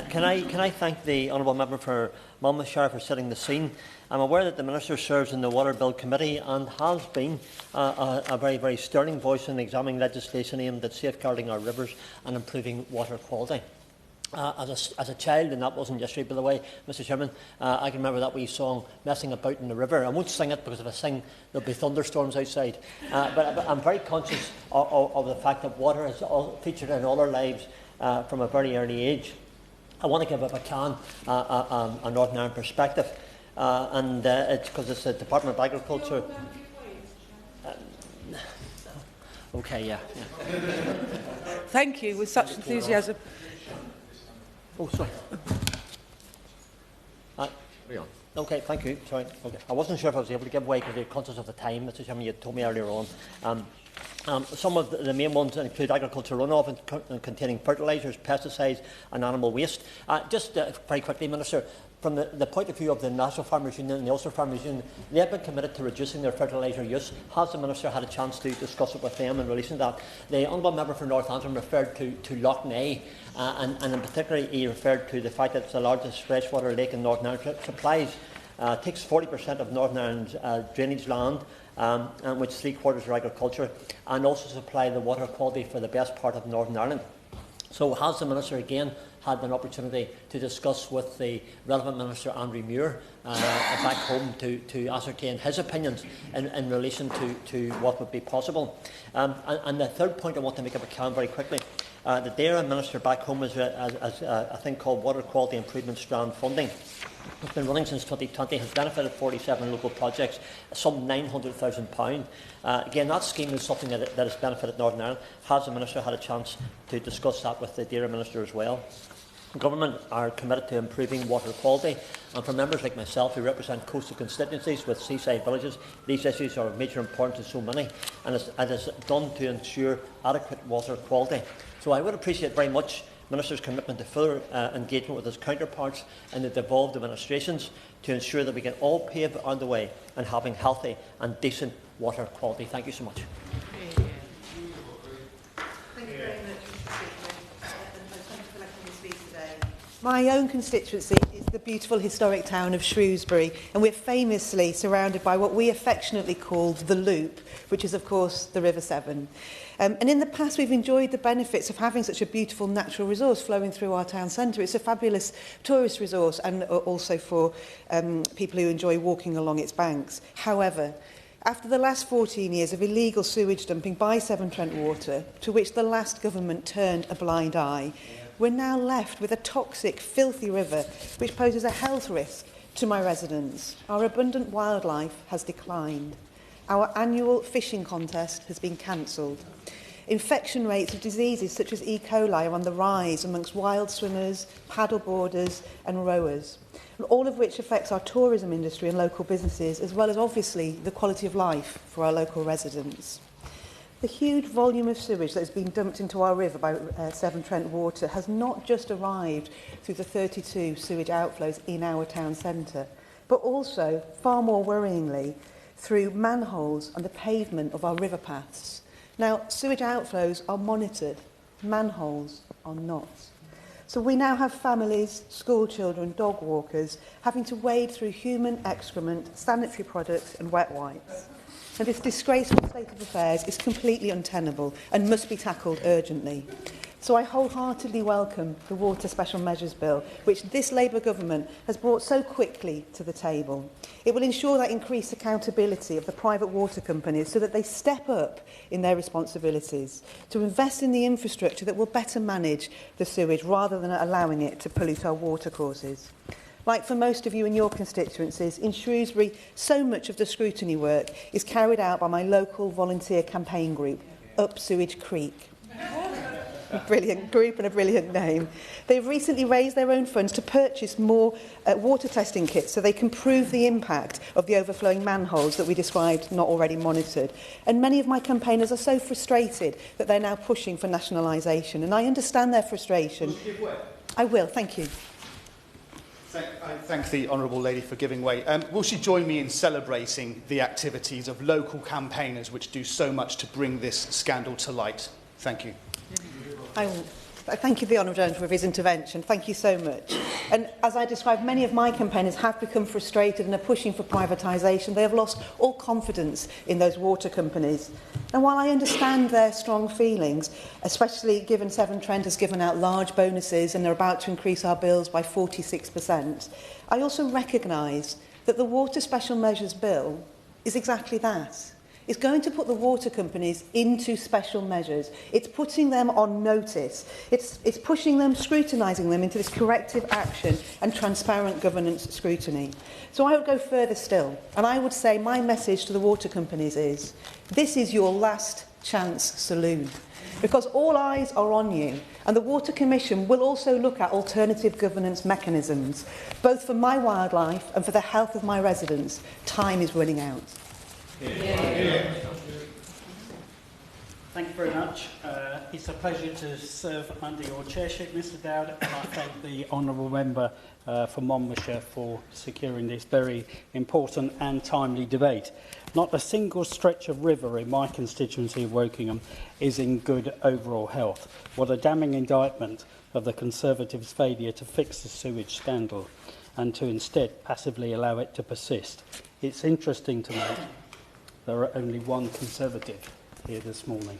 Can I thank the honourable member for Monmouthshire for setting the scene. I'm aware that the Minister serves in the Water Bill Committee and has been a very, very sterling voice in examining legislation aimed at safeguarding our rivers and improving water quality. As a child, and that wasn't yesterday, by the way, Mr. Chairman, I can remember that wee song, Messing About in the River. I won't sing it because if I sing, there'll be thunderstorms outside. But I'm very conscious of the fact that water has featured in all our lives from a very early age. I want to give, if I can, a Northern Ireland perspective. And it's because it's the Department of Agriculture. Okay, yeah. Thank you, with such enthusiasm. Oh, sorry. Okay, thank you. Sorry. Okay. I wasn't sure if I was able to give way because you're conscious of the time, Mr. Chairman. You told me earlier on. Some of the main ones include agriculture runoff containing fertilisers, pesticides and animal waste. Just very quickly, Minister, from the point of view of the National Farmers Union and the Ulster Farmers Union, they have been committed to reducing their fertiliser use. Has the Minister had a chance to discuss it with them in relation to that? The Honourable Member for Northampton referred to Loch Ness, and in particular he referred to the fact that it's the largest freshwater lake in Northern Ireland. Supplies takes 40% of Northern Ireland's drainage land, and which 3/4 are agriculture, and also supply the water quality for the best part of Northern Ireland. So has the Minister again had an opportunity to discuss with the relevant Minister, Andrew Muir, back home to ascertain his opinions in relation to what would be possible? And the third point I want to make, if I can, very quickly. The DAERA Minister back home has a thing called Water Quality Improvement Strand Funding. It's been running since 2020, has benefited 47 local projects, some £900,000. Again, that scheme is something that has benefited Northern Ireland. Has the Minister had a chance to discuss that with the DAERA Minister as well? Government are committed to improving water quality, and for members like myself who represent coastal constituencies with seaside villages, these issues are of major importance to so many, and it is done to ensure adequate water quality. So I would appreciate very much Minister's commitment to further engagement with his counterparts in the devolved administrations to ensure that we can all pave on the way and having healthy and decent water quality. Thank you so much. Thank you very much, Mr. Speaker, and thank you for letting me speak today. My own constituency is the beautiful historic town of Shrewsbury, and we're famously surrounded by what we affectionately called the Loop, which is, of course, the River Severn. And in the past, we've enjoyed the benefits of having such a beautiful natural resource flowing through our town centre. It's a fabulous tourist resource, and also for people who enjoy walking along its banks. However, after the last 14 years of illegal sewage dumping by Severn Trent Water, to which the last government turned a blind eye, we're now left with a toxic, filthy river which poses a health risk to my residents. Our abundant wildlife has declined. Our annual fishing contest has been cancelled. Infection rates of diseases such as E. coli are on the rise amongst wild swimmers, paddleboarders and rowers, all of which affects our tourism industry and local businesses, as well as obviously the quality of life for our local residents. The huge volume of sewage that has been dumped into our river by Severn Trent Water has not just arrived through the 32 sewage outflows in our town centre, but also, far more worryingly, through manholes and the pavement of our river paths. Now, sewage outflows are monitored, manholes are not. So we now have families, school children, dog walkers, having to wade through human excrement, sanitary products and wet wipes. And this disgraceful state of affairs is completely untenable and must be tackled urgently. So I wholeheartedly welcome the Water Special Measures Bill, which this Labour government has brought so quickly to the table. It will ensure that increased accountability of the private water companies so that they step up in their responsibilities to invest in the infrastructure that will better manage the sewage rather than allowing it to pollute our watercourses. Like for most of you in your constituencies, in Shrewsbury, so much of the scrutiny work is carried out by my local volunteer campaign group, Up Sewage Creek. A brilliant group and a brilliant name. They've recently raised their own funds to purchase more water testing kits so they can prove the impact of the overflowing manholes that we described not already monitored. And many of my campaigners are so frustrated that they're now pushing for nationalisation. And I understand their frustration. Will you give way? I will, thank you. I thank the Honourable Lady for giving way. Will she join me in celebrating the activities of local campaigners which do so much to bring this scandal to light? Thank you. I thank you, the Honourable Gentleman, for his intervention. Thank you so much. And as I described, many of my campaigners have become frustrated and are pushing for privatisation. They have lost all confidence in those water companies. And while I understand their strong feelings, especially given Severn Trent has given out large bonuses and they're about to increase our bills by 46%, I also recognise that the Water Special Measures Bill is exactly that. It's going to put the water companies into special measures. It's putting them on notice. It's pushing them, scrutinising them into this corrective action and transparent governance scrutiny. So I would go further still, and I would say my message to the water companies is, this is your last chance saloon, because all eyes are on you, and the Water Commission will also look at alternative governance mechanisms, both for my wildlife and for the health of my residents. Time is running out. Thank you very much. It's a pleasure to serve under your chairship, Mr Dowd, and I thank the Honourable Member for Monmouthshire for securing this very important and timely debate. Not a single stretch of river in my constituency of Wokingham is in good overall health. What a damning indictment of the Conservatives' failure to fix the sewage scandal and to instead passively allow it to persist. It's interesting to note there are only one Conservative here this morning.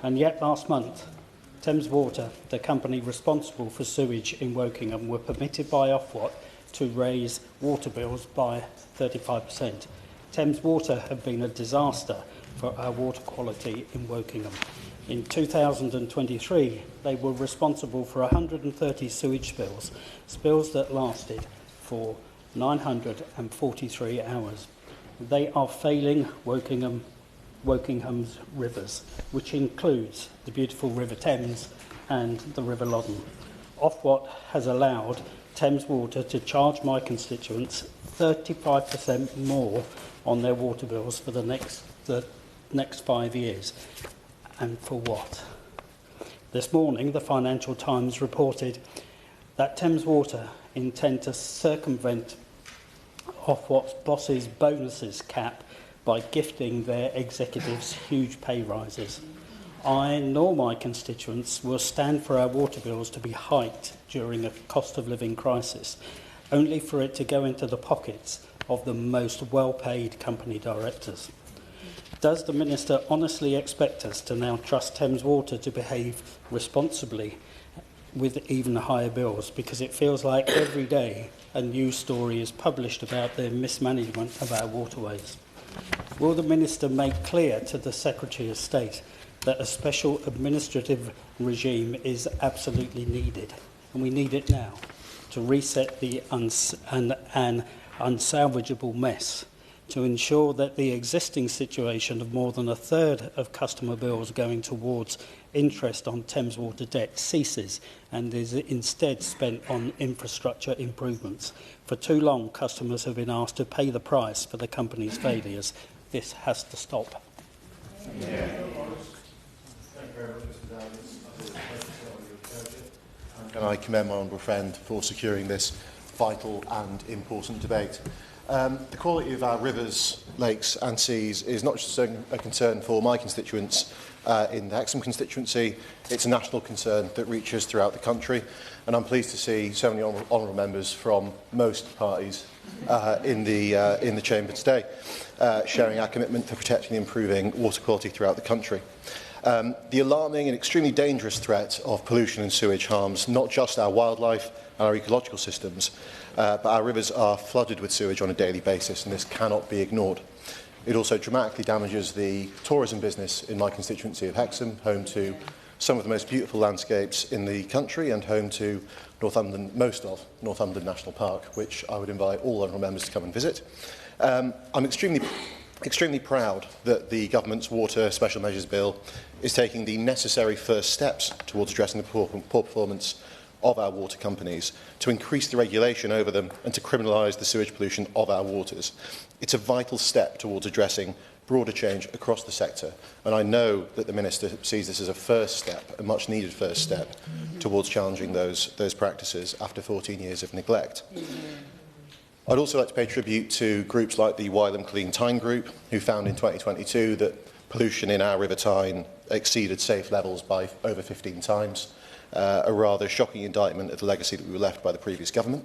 And yet last month, Thames Water, the company responsible for sewage in Wokingham, were permitted by Ofwat to raise water bills by 35%. Thames Water have been a disaster for our water quality in Wokingham. In 2023, they were responsible for 130 sewage spills that lasted for 943 hours. They are failing Wokingham's rivers, which includes the beautiful River Thames and the River Loddon. Ofwat has allowed Thames Water to charge my constituents 35% more on their water bills for the next 5 years. And for what? This morning, the Financial Times reported that Thames Water intend to circumvent Ofwat's bosses' bonuses cap by gifting their executives huge pay rises. I nor my constituents will stand for our water bills to be hiked during a cost of living crisis, only for it to go into the pockets of the most well-paid company directors. Does the Minister honestly expect us to now trust Thames Water to behave responsibly with even higher bills? Because it feels like every day a news story is published about their mismanagement of our waterways. Will the Minister make clear to the Secretary of State that a special administrative regime is absolutely needed, and we need it now, to reset the unsalvageable mess, to ensure that the existing situation of more than a third of customer bills going towards interest on Thames Water debt ceases and is instead spent on infrastructure improvements. For too long, customers have been asked to pay the price for the company's failures. This has to stop. And I commend my honourable friend for securing this vital and important debate. The quality of our rivers, lakes and seas is not just a concern for my constituents in the Hexham constituency, it's a national concern that reaches throughout the country, and I'm pleased to see so many honourable members from most parties in the chamber today sharing our commitment to protecting and improving water quality throughout the country. The alarming and extremely dangerous threat of pollution and sewage harms not just our wildlife and our ecological systems, but our rivers are flooded with sewage on a daily basis, and this cannot be ignored. It also dramatically damages the tourism business in my constituency of Hexham, home to some of the most beautiful landscapes in the country and home to most of Northumberland National Park, which I would invite all honourable members to come and visit. I'm extremely proud that the Government's Water Special Measures Bill is taking the necessary first steps towards addressing the poor performance of our water companies, to increase the regulation over them and to criminalise the sewage pollution of our waters. It's a vital step towards addressing broader change across the sector, and I know that the Minister sees this as a first step, a much needed first step towards challenging those practices after 14 years of neglect. I'd also like to pay tribute to groups like the Wylam Clean Tyne Group, who found in 2022 that pollution in our River Tyne exceeded safe levels by over 15 times. A rather shocking indictment of the legacy that we were left by the previous government.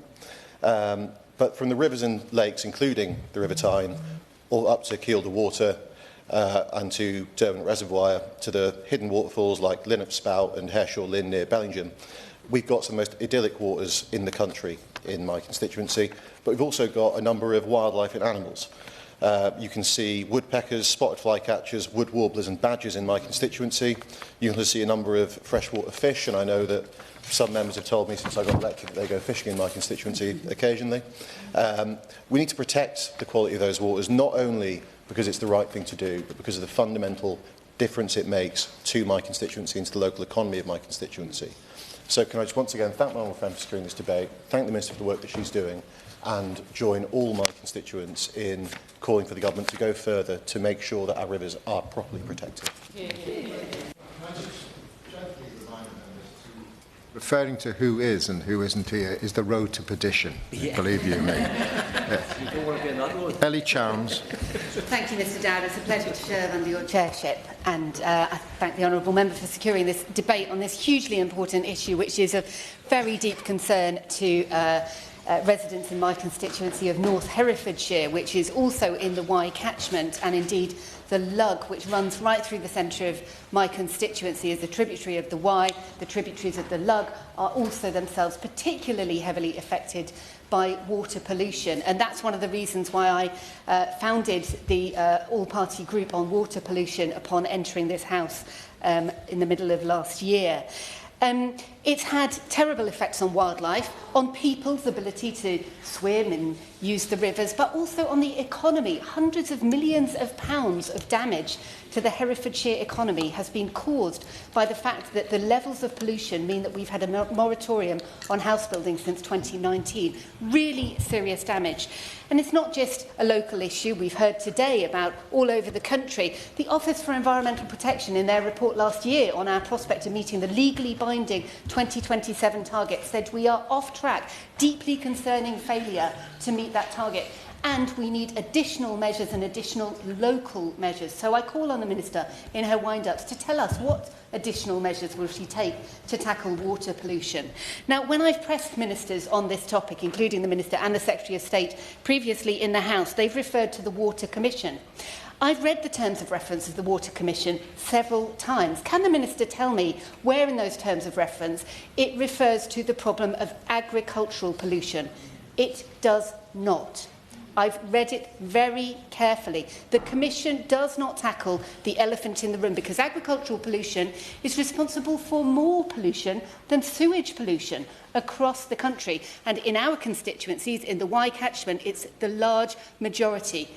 But from the rivers and lakes, including the River Tyne, all up to Kielder Water and to Derwent Reservoir, to the hidden waterfalls like Linnup Spout and Hareshaw Lynn near Bellingham, we've got some of the most idyllic waters in the country in my constituency, but we've also got a number of wildlife and animals. You can see woodpeckers, spotted flycatchers, wood warblers and badgers in my constituency. You can see a number of freshwater fish, and I know that some members have told me since I got elected that they go fishing in my constituency occasionally. We need to protect the quality of those waters, not only because it's the right thing to do, but because of the fundamental difference it makes to my constituency and to the local economy of my constituency. So can I just once again thank my honourable friend for securing this debate, thank the Minister for the work that she's doing, and join all my constituents in calling for the government to go further to make sure that our rivers are properly protected. Referring to who is and who isn't here is the road to perdition, believe you me. You don't want to be in that road. Ellie Chowns. Thank you, Mr Dowd. It's a pleasure to serve under your chairship, and I thank the honourable member for securing this debate on this hugely important issue, which is of very deep concern to residents in my constituency of North Herefordshire, which is also in the Wye catchment, and indeed the Lug, which runs right through the centre of my constituency, is a tributary of the Wye. The tributaries of the Lug are also themselves particularly heavily affected by water pollution. And that's one of the reasons why I founded the all-party group on water pollution upon entering this House in the middle of last year. It's had terrible effects on wildlife, on people's ability to swim and use the rivers, but also on the economy. Hundreds of millions of pounds of damage to the Herefordshire economy has been caused by the fact that the levels of pollution mean that we've had a moratorium on house building since 2019. Really serious damage. And it's not just a local issue. We've heard today about all over the country. The Office for Environmental Protection, in their report last year on our prospect of meeting the legally binding 2027 target, said we are off track, deeply concerning failure to meet that target. And we need additional measures and additional local measures. So I call on the Minister in her wind-ups to tell us what additional measures will she take to tackle water pollution. Now, when I've pressed ministers on this topic, including the Minister and the Secretary of State previously in the House, they've referred to the Water Commission. I've read the terms of reference of the Water Commission several times. Can the Minister tell me where in those terms of reference it refers to the problem of agricultural pollution? It does not. I've read it very carefully. The Commission does not tackle the elephant in the room because agricultural pollution is responsible for more pollution than sewage pollution across the country. And in our constituencies, in the Wye catchment, it's the large majority.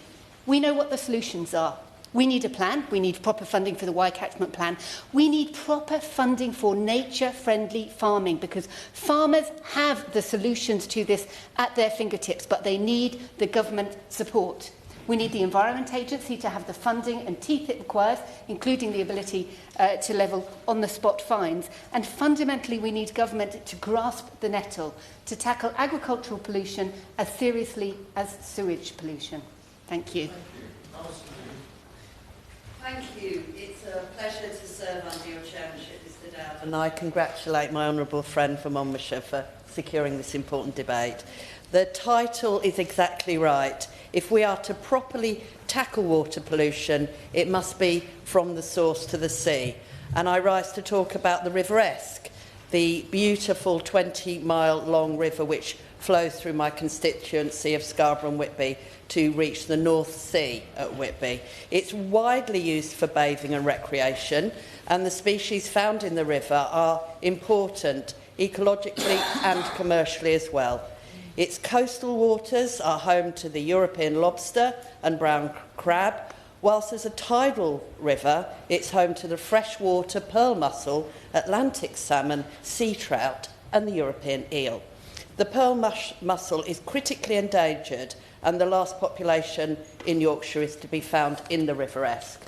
We know what the solutions are. We need a plan. We need proper funding for the Wye catchment plan. We need proper funding for nature-friendly farming because farmers have the solutions to this at their fingertips, but they need the government support. We need the Environment Agency to have the funding and teeth it requires, including the ability to level on-the-spot fines. And fundamentally, we need government to grasp the nettle, to tackle agricultural pollution as seriously as sewage pollution. Thank you. Thank you. It's a pleasure to serve under your chairmanship, Mr Dowd. And I congratulate my honourable friend from Monmouthshire for securing this important debate. The title is exactly right. If we are to properly tackle water pollution, it must be from the source to the sea. And I rise to talk about the River Esk, the beautiful 20-mile long river which flows through my constituency of Scarborough and Whitby to reach the North Sea at Whitby. It's widely used for bathing and recreation, and the species found in the river are important ecologically and commercially as well. Its coastal waters are home to the European lobster and brown crab, whilst as a tidal river, it's home to the freshwater pearl mussel, Atlantic salmon, sea trout, and the European eel. The pearl mussel is critically endangered, and the last population in Yorkshire is to be found in the River Esk.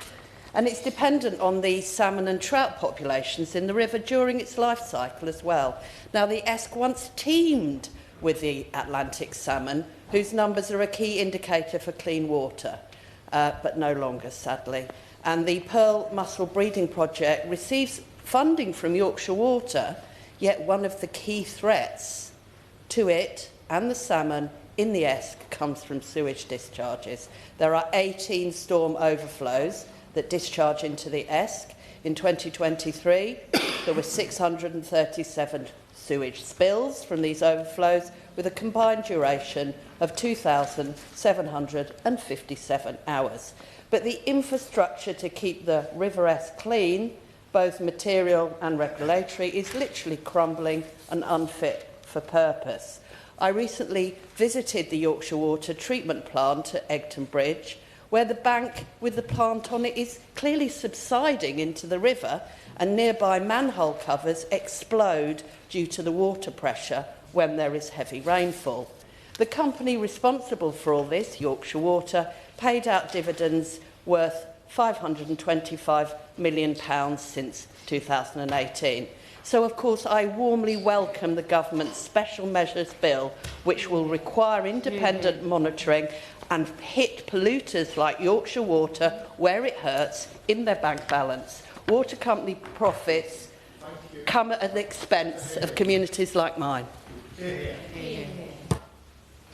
And it's dependent on the salmon and trout populations in the river during its life cycle as well. Now, the Esk once teemed with the Atlantic salmon, whose numbers are a key indicator for clean water, but no longer, sadly. And the pearl mussel breeding project receives funding from Yorkshire Water, yet one of the key threats to it and the salmon in the Esk comes from sewage discharges. There are 18 storm overflows that discharge into the Esk. In 2023, there were 637 sewage spills from these overflows, with a combined duration of 2,757 hours. But the infrastructure to keep the River Esk clean, both material and regulatory, is literally crumbling and unfit for purpose. I recently visited the Yorkshire Water treatment plant at Egton Bridge, where the bank with the plant on it is clearly subsiding into the river, and nearby manhole covers explode due to the water pressure when there is heavy rainfall. The company responsible for all this, Yorkshire Water, paid out dividends worth £525 million since 2018. So, of course, I warmly welcome the government's Special Measures Bill, which will require independent monitoring and hit polluters like Yorkshire Water where it hurts in their bank balance. Water company profits come at the expense of communities like mine.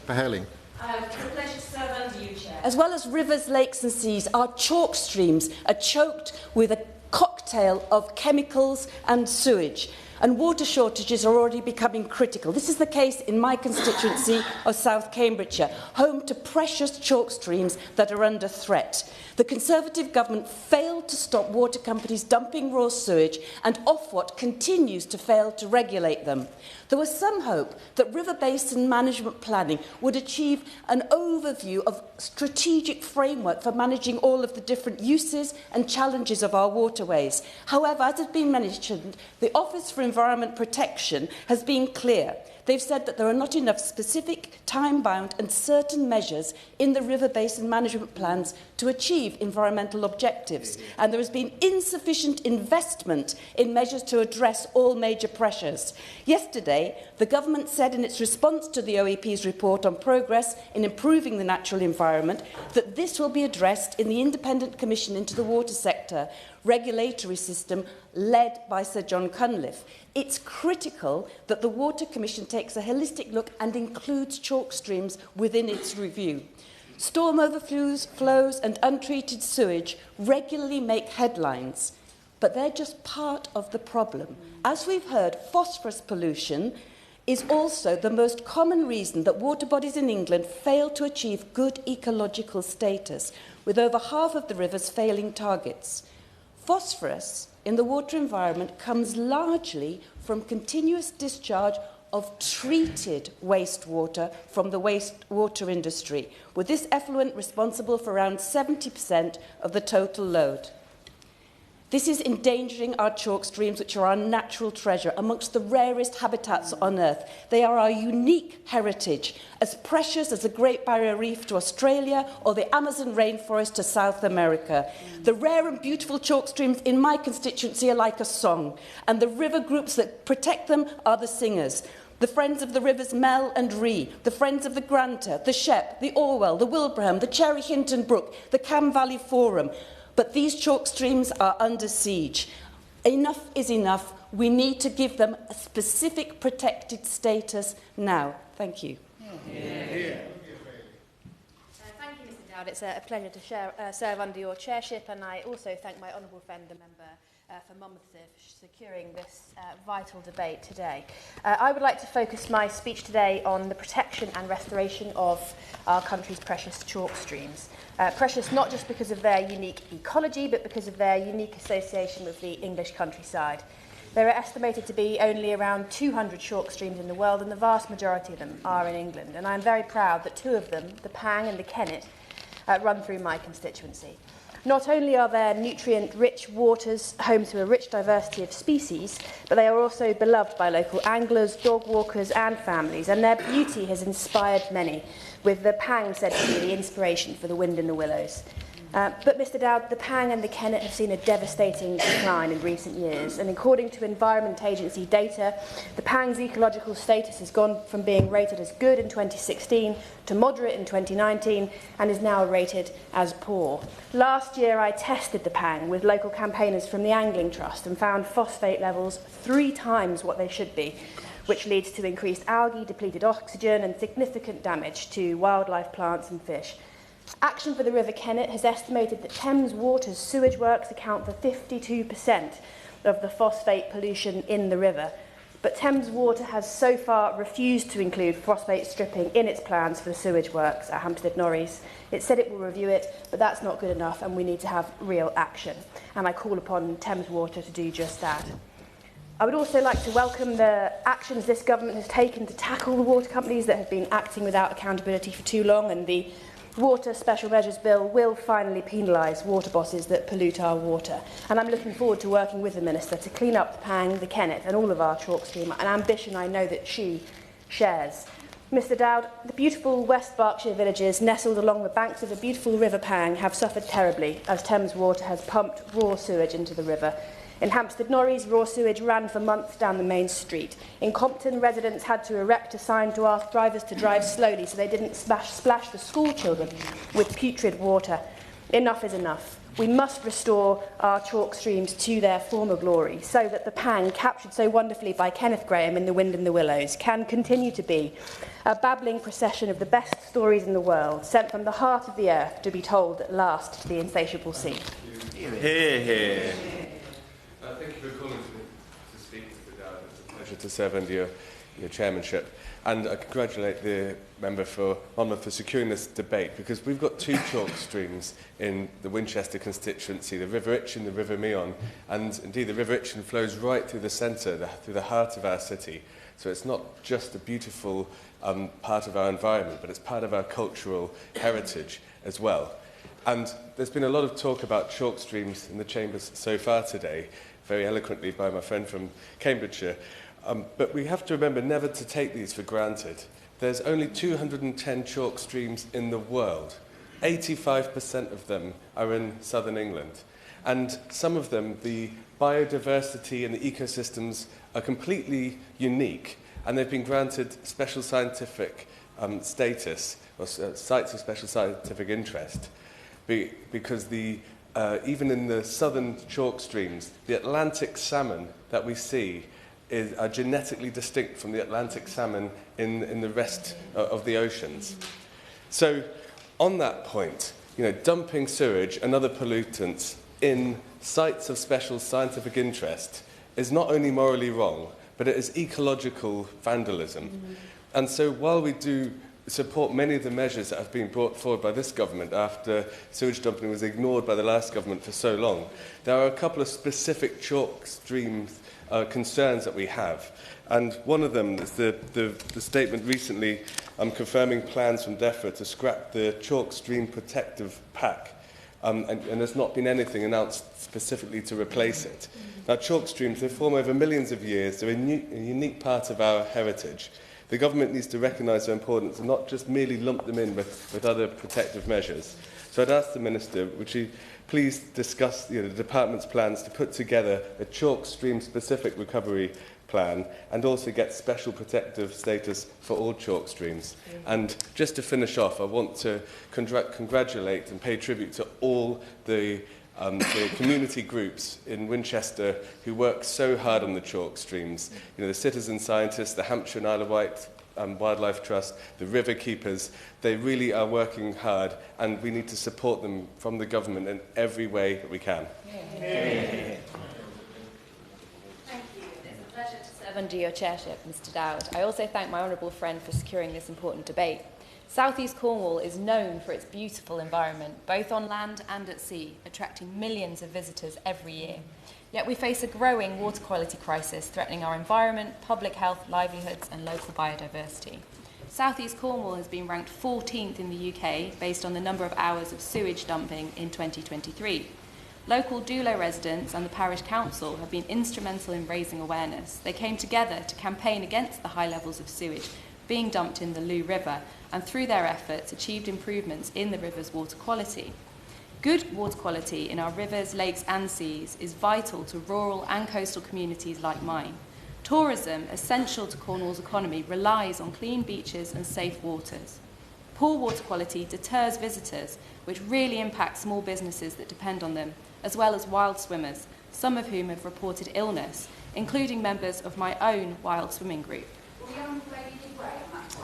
Herling. It's a pleasure to serve under you, Chair. as well as rivers, lakes and seas, our chalk streams are choked with a cocktail of chemicals and sewage, and water shortages are already becoming critical. This is the case in my constituency of South Cambridgeshire, home to precious chalk streams that are under threat. The Conservative government failed to stop water companies dumping raw sewage, and Ofwat continues to fail to regulate them. There was some hope that river basin management planning would achieve an overview of strategic framework for managing all of the different uses and challenges of our waterways. However, as has been mentioned, the Office for Environment Protection has been clear. They've said that there are not enough specific, time-bound and certain measures in the river basin management plans to achieve environmental objectives, and there has been insufficient investment in measures to address all major pressures. Yesterday, the government said in its response to the OEP's report on progress in improving the natural environment that this will be addressed in the Independent Commission into the Water Sector regulatory system led by Sir John Cunliffe. It's critical that the Water Commission takes a holistic look and includes chalk streams within its review. Storm overflows and untreated sewage regularly make headlines, but they're just part of the problem. As we've heard, phosphorus pollution is also the most common reason that water bodies in England fail to achieve good ecological status, with over half of the rivers failing targets. Phosphorus in the water environment comes largely from continuous discharge of treated wastewater from the wastewater industry, with this effluent responsible for around 70% of the total load. This is endangering our chalk streams, which are our natural treasure, amongst the rarest habitats on Earth. They are our unique heritage, as precious as the Great Barrier Reef to Australia or the Amazon rainforest to South America. The rare and beautiful chalk streams in my constituency are like a song, and the river groups that protect them are the singers. The Friends of the Rivers Mel and Ree, the Friends of the Granta, the Shep, the Orwell, the Wilbraham, the Cherry Hinton Brook, the Cam Valley Forum. But these chalk streams are under siege. Enough is enough. We need to give them a specific protected status now. Thank you. Thank you, Mr Dowd. It's a pleasure to serve under your chairship, and I also thank my honourable friend, the member for Monmouthshire, for securing this vital debate today. I would like to focus my speech today on the protection and restoration of our country's precious chalk streams. Precious not just because of their unique ecology, but because of their unique association with the English countryside. There are estimated to be only around 200 chalk streams in the world, and the vast majority of them are in England. And I'm very proud that two of them, the Pang and the Kennet, run through my constituency. Not only are their nutrient-rich waters home to a rich diversity of species, but they are also beloved by local anglers, dog walkers and families, and their beauty has inspired many, with the Pang said to be the inspiration for the wind in the willows. But Mr Dowd, the Pang and the Kennet have seen a devastating decline in recent years, and according to Environment Agency data, the Pang's ecological status has gone from being rated as good in 2016 to moderate in 2019 and is now rated as poor. Last year I tested the Pang with local campaigners from the Angling Trust and found phosphate levels 3 times what they should be, which leads to increased algae, depleted oxygen and significant damage to wildlife, plants and fish. Action for the River Kennet has estimated that Thames Water's sewage works account for 52% of the phosphate pollution in the river. But Thames Water has so far refused to include phosphate stripping in its plans for the sewage works at Hampstead Norreys. It said it will review it, but that's not good enough and we need to have real action. And I call upon Thames Water to do just that. I would also like to welcome the actions this government has taken to tackle the water companies that have been acting without accountability for too long, and the Water Special Measures Bill will finally penalise water bosses that pollute our water. And I'm looking forward to working with the Minister to clean up the Pang, the Kennet and all of our chalk stream, an ambition I know that she shares. Mr Dowd, the beautiful West Berkshire villages nestled along the banks of the beautiful River Pang have suffered terribly as Thames Water has pumped raw sewage into the river. In Hampstead Norreys, raw sewage ran for months down the main street. In Compton, residents had to erect a sign to ask drivers to drive slowly so they didn't splash the school children with putrid water. Enough is enough. We must restore our chalk streams to their former glory so that the pang captured so wonderfully by Kenneth Graham in The Wind and the Willows can continue to be a babbling procession of the best stories in the world, sent from the heart of the earth to be told at last to the insatiable sea. Hear, hear. Thank you for calling to speak, Mr. Dowd. It's a pleasure to serve under your chairmanship. And I congratulate the member for Monmouth for securing this debate, because we've got two chalk streams in the Winchester constituency, the River Itchen and the River Meon. And indeed, the River Itchen flows right through the centre, through the heart of our city. So it's not just a beautiful part of our environment, but it's part of our cultural heritage as well. And there's been a lot of talk about chalk streams in the chambers so far today, very eloquently by my friend from Cambridgeshire. But we have to remember never to take these for granted. There's only 210 chalk streams in the world. 85% of them are in southern England. And some of them, the biodiversity and the ecosystems are completely unique, and they've been granted special scientific status, or sites of special scientific interest, because even in the southern chalk streams, the Atlantic salmon that we see are genetically distinct from the Atlantic salmon in the rest of the oceans. So, on that point, dumping sewage and other pollutants in sites of special scientific interest is not only morally wrong, but it is ecological vandalism. And so, while we do support many of the measures that have been brought forward by this government after sewage dumping was ignored by the last government for so long, there are a couple of specific chalk streams concerns that we have. And one of them is the statement recently confirming plans from DEFRA to scrap the chalk stream protective pack. And there's not been anything announced specifically to replace it. Now, chalk streams, they form over millions of years. They're a unique part of our heritage. The government needs to recognise their importance and not just merely lump them in with other protective measures. So I'd ask the Minister, would she please discuss the Department's plans to put together a chalk stream-specific recovery plan and also get special protective status for all chalk streams. And just to finish off, I want to congratulate and pay tribute to all the community groups in Winchester who work so hard on the chalk streams. The citizen scientists, the Hampshire and Isle of Wight Wildlife Trust, the river keepers, they really are working hard, and we need to support them from the government in every way that we can. Thank you. It's a pleasure to serve under your chairship, Mr. Dowd. I also thank my honourable friend for securing this important debate. South East Cornwall is known for its beautiful environment, both on land and at sea, attracting millions of visitors every year. Yet we face a growing water quality crisis threatening our environment, public health, livelihoods and local biodiversity. South East Cornwall has been ranked 14th in the UK based on the number of hours of sewage dumping in 2023. Local Doulo residents and the parish council have been instrumental in raising awareness. They came together to campaign against the high levels of sewage being dumped in the Loo River, and through their efforts achieved improvements in the river's water quality. Good water quality in our rivers, lakes and seas is vital to rural and coastal communities like mine. Tourism, essential to Cornwall's economy, relies on clean beaches and safe waters. Poor water quality deters visitors, which really impacts small businesses that depend on them, as well as wild swimmers, some of whom have reported illness, including members of my own wild swimming group.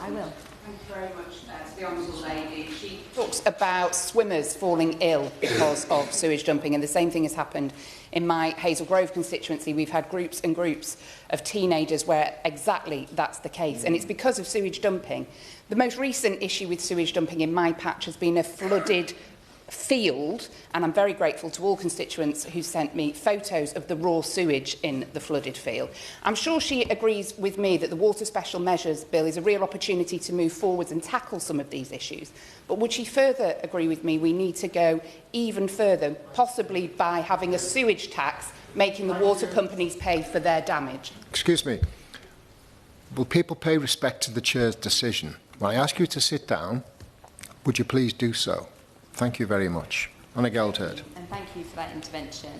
I will. Thank you very much to the Honourable Lady. She talks about swimmers falling ill because of sewage dumping, and the same thing has happened in my Hazel Grove constituency. We've had groups and groups of teenagers where exactly that's the case, and it's because of sewage dumping. The most recent issue with sewage dumping in my patch has been a flooded field, and I'm very grateful to all constituents who sent me photos of the raw sewage in the flooded field. I'm sure she agrees with me that the Water Special Measures Bill is a real opportunity to move forwards and tackle some of these issues. But would she further agree with me we need to go even further, possibly by having a sewage tax, making the water companies pay for their damage? Excuse me. Will people pay respect to the Chair's decision? When I ask you to sit down, would you please do so? Thank you very much. Anna Geldherd. And thank you for that intervention.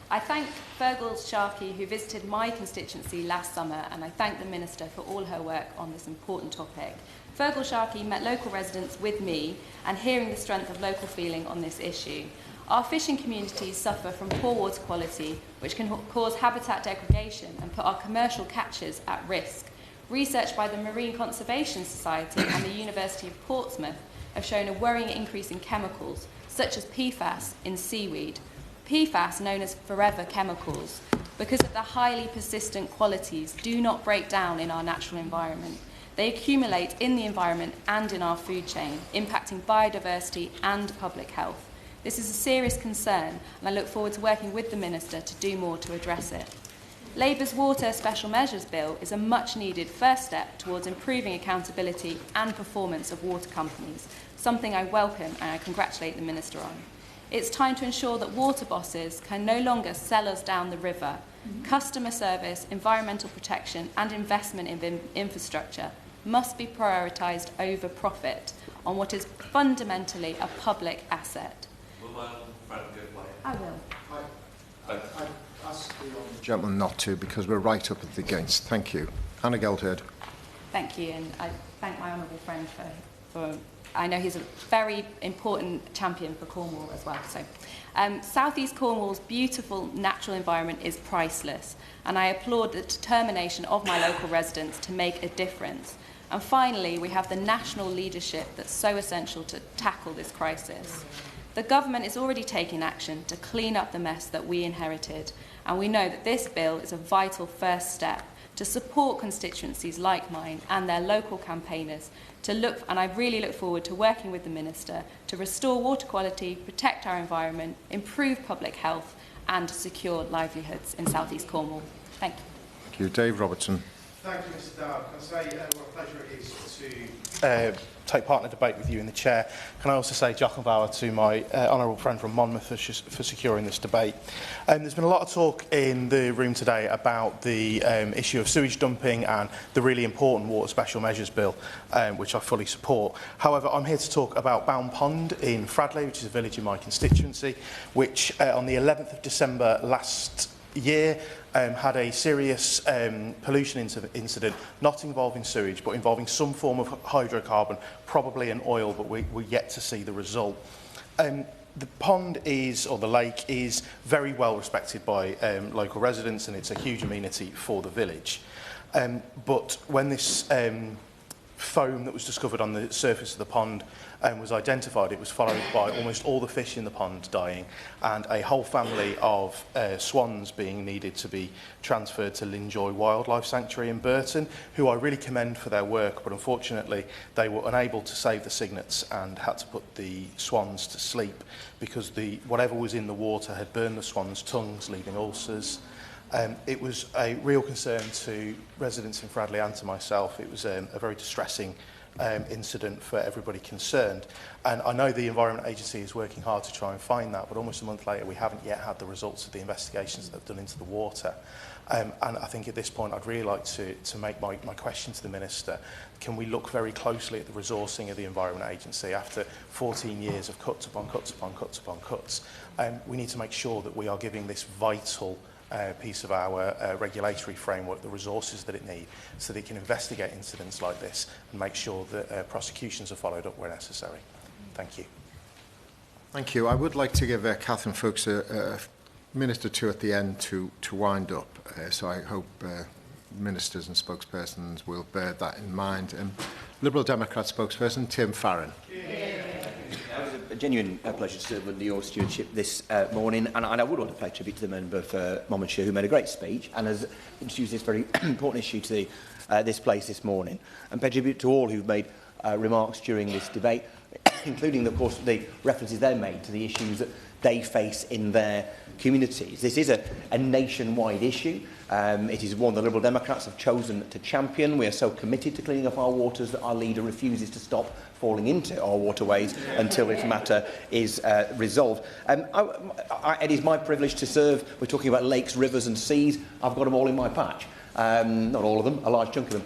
I thank Fergal Sharkey, who visited my constituency last summer, and I thank the Minister for all her work on this important topic. Fergal Sharkey met local residents with me and hearing the strength of local feeling on this issue. Our fishing communities suffer from poor water quality, which can cause habitat degradation and put our commercial catches at risk. Research by the Marine Conservation Society and the University of Portsmouth have shown a worrying increase in chemicals, such as PFAS in seaweed. PFAS, known as forever chemicals, because of their highly persistent qualities, do not break down in our natural environment. They accumulate in the environment and in our food chain, impacting biodiversity and public health. This is a serious concern, and I look forward to working with the Minister to do more to address it. Labour's Water Special Measures Bill is a much-needed first step towards improving accountability and performance of water companies, something I welcome and I congratulate the Minister on. It's time to ensure that water bosses can no longer sell us down the river. Customer service, environmental protection and investment in infrastructure must be prioritised over profit on what is fundamentally a public asset. I will. I'd ask the gentleman not to, because we're right up at the against. Thank you. Hannah Geldherd. Thank you, and I thank my honourable friend for I know he's a very important champion for Cornwall as well. So, South East Cornwall's beautiful natural environment is priceless, and I applaud the determination of my local residents to make a difference. And finally, we have the national leadership that's so essential to tackle this crisis. The government is already taking action to clean up the mess that we inherited, and we know that this bill is a vital first step to support constituencies like mine and their local campaigners to look, and I really look forward to working with the Minister to restore water quality, protect our environment, improve public health and secure livelihoods in South East Cornwall. Thank you. Thank you. Dave Robertson. Thank you, Mr Dowd. Can I say what a pleasure it is to take part in a debate with you in the chair. Can I also say Jock and Bauer to my honourable friend from Monmouth for securing this debate. There's been a lot of talk in the room today about the issue of sewage dumping and the really important Water Special Measures Bill, which I fully support. However, I'm here to talk about Bound Pond in Fradley, which is a village in my constituency, which on the 11th of December last year had a serious pollution incident, not involving sewage, but involving some form of hydrocarbon, probably an oil, but we're yet to see the result. The pond is, or the lake, is very well respected by local residents, and it's a huge amenity for the village. But when this foam that was discovered on the surface of the pond was identified, it was followed by almost all the fish in the pond dying and a whole family of swans being needed to be transferred to Linjoy Wildlife Sanctuary in Burton, who I really commend for their work, but unfortunately they were unable to save the cygnets and had to put the swans to sleep because whatever was in the water had burned the swans' tongues, leaving ulcers. It was a real concern to residents in Fradley and to myself. It was a very distressing incident for everybody concerned. And I know the Environment Agency is working hard to try and find that, but almost a month later we haven't yet had the results of the investigations that they've done into the water. And I think at this point I'd really like to make my question to the Minister. Can we look very closely at the resourcing of the Environment Agency after 14 years of cuts upon cuts upon cuts upon cuts? We need to make sure that we are giving this vital piece of our regulatory framework the resources that it needs so that it can investigate incidents like this and make sure that prosecutions are followed up where necessary. Thank you. Thank you. I would like to give Catherine Fuchs a minute or two at the end to wind up, so I hope ministers and spokespersons will bear that in mind. Liberal Democrat spokesperson Tim Farron. It was a genuine pleasure to serve under your stewardship this morning, and I would want to pay tribute to the member for Monmouthshire, who made a great speech and has introduced this very important issue to this place this morning, and pay tribute to all who've made remarks during this debate, including, of course, the references they made to the issues that they face in their communities. This is a nationwide issue. It is one the Liberal Democrats have chosen to champion. We are so committed to cleaning up our waters that our leader refuses to stop falling into our waterways until this matter is resolved. It is my privilege to serve. We're talking about lakes, rivers and seas. I've got them all in my patch. Not all of them, a large chunk of them.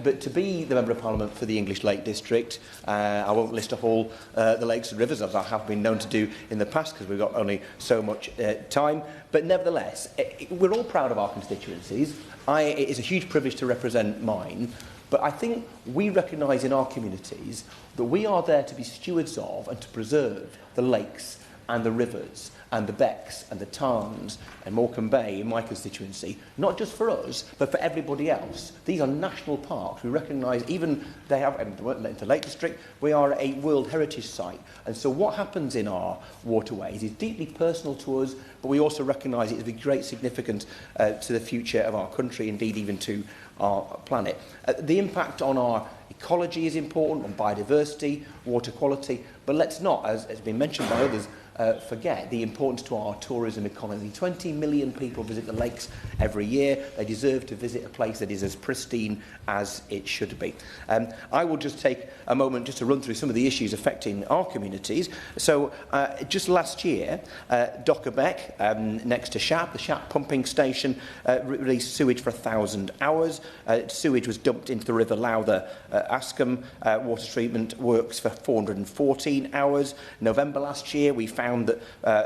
But to be the Member of Parliament for the English Lake District, I won't list off all the lakes and rivers, as I have been known to do in the past, because we've got only so much time. But nevertheless, we're all proud of our constituencies. It is a huge privilege to represent mine. But I think we recognise in our communities that we are there to be stewards of and to preserve the lakes and the rivers and the becks and the tarns and Morecambe Bay in my constituency, not just for us, but for everybody else. These are national parks. We recognise, even they have, in the Lake District, we are a World Heritage Site. And so what happens in our waterways is deeply personal to us, but we also recognise it as of great significance to the future of our country, indeed even to our planet. The impact on our ecology is important, on biodiversity, water quality, but let's not, as has been mentioned by others, forget the importance to our tourism economy. 20 million people visit the lakes every year. They deserve to visit a place that is as pristine as it should be. I will just take a moment just to run through some of the issues affecting our communities. So just last year, Dockerbeck, next to Shap, the Shap pumping station, released sewage for 1,000 hours. Sewage was dumped into the River Lowther Ascombe. Water treatment works for 414 hours. November last year, we found that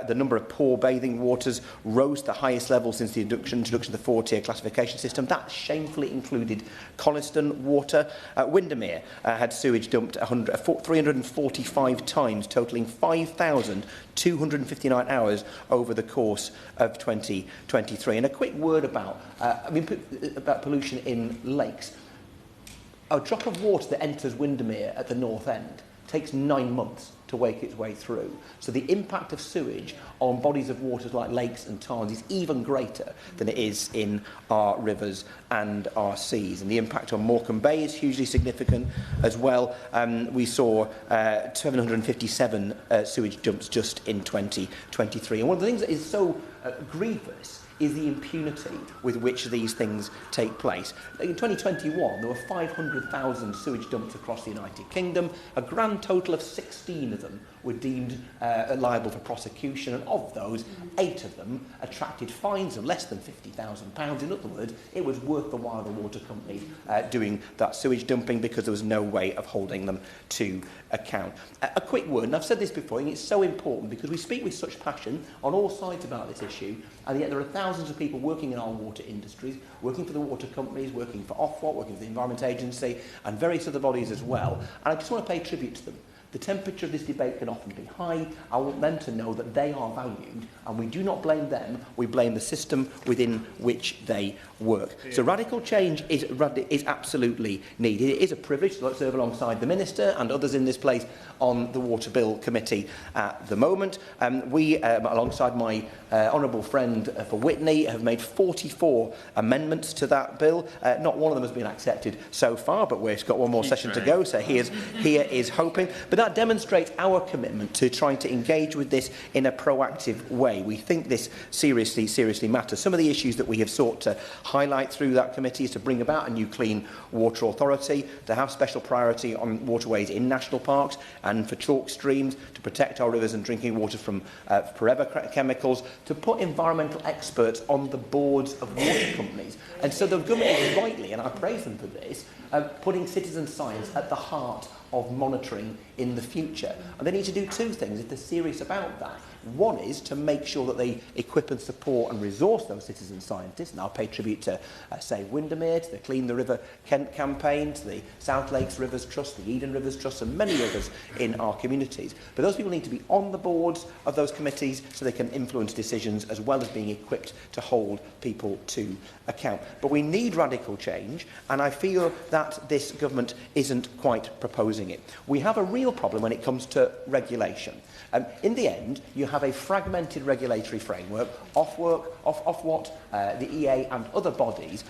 the number of poor bathing waters rose to the highest level since the introduction of the 4-tier classification system. That shamefully included Coniston water. Windermere had sewage dumped 345 times, totalling 5,259 hours over the course of 2023. And a quick word about pollution in lakes. A drop of water that enters Windermere at the north end takes 9 months to wake its way through. So the impact of sewage on bodies of waters like lakes and tarns is even greater than it is in our rivers and our seas. And the impact on Morecambe Bay is hugely significant as well. We saw 757 sewage dumps just in 2023. And one of the things that is so grievous is the impunity with which these things take place. In 2021, there were 500,000 sewage dumps across the United Kingdom. A grand total of 16 of them were deemed liable for prosecution, and of those, 8 of them attracted fines of less than £50,000. In other words, it was worth the while the water companies doing that sewage dumping because there was no way of holding them to account. A quick word, and I've said this before, and it's so important because we speak with such passion on all sides about this issue, and yet there are thousands of people working in our water industries, working for the water companies, working for Ofwat, working for the Environment Agency, and various other bodies as well. And I just want to pay tribute to them. The temperature of this debate can often be high. I want them to know that they are valued, and we do not blame them, we blame the system within which they work. Yeah. So radical change is absolutely needed. It is a privilege to serve alongside the Minister and others in this place on the Water Bill Committee at the moment. We, alongside my honourable friend for Witney, have made 44 amendments to that bill. Not one of them has been accepted so far, but we've got one more session to go, so here is hoping. But that demonstrates our commitment to trying to engage with this in a proactive way. We think this seriously matters. Some of the issues that we have sought to highlight through that committee is to bring about a new clean water authority, to have special priority on waterways in national parks and for chalk streams, to protect our rivers and drinking water from forever chemicals, to put environmental experts on the boards of water companies. And so the government is rightly, and I praise them for this, putting citizen science at the heart of monitoring in the future. And they need to do 2 things if they're serious about that. One is to make sure that they equip and support and resource those citizen scientists. And I'll pay tribute to Save Windermere, to the Clean the River Kent campaign, to the South Lakes Rivers Trust, the Eden Rivers Trust, and many others in our communities. But those people need to be on the boards of those committees so they can influence decisions as well as being equipped to hold people to account. But we need radical change, and I feel that this government isn't quite proposing it. We have a real problem when it comes to regulation. In the end, you have a fragmented regulatory framework, Ofwat, the EA and other bodies,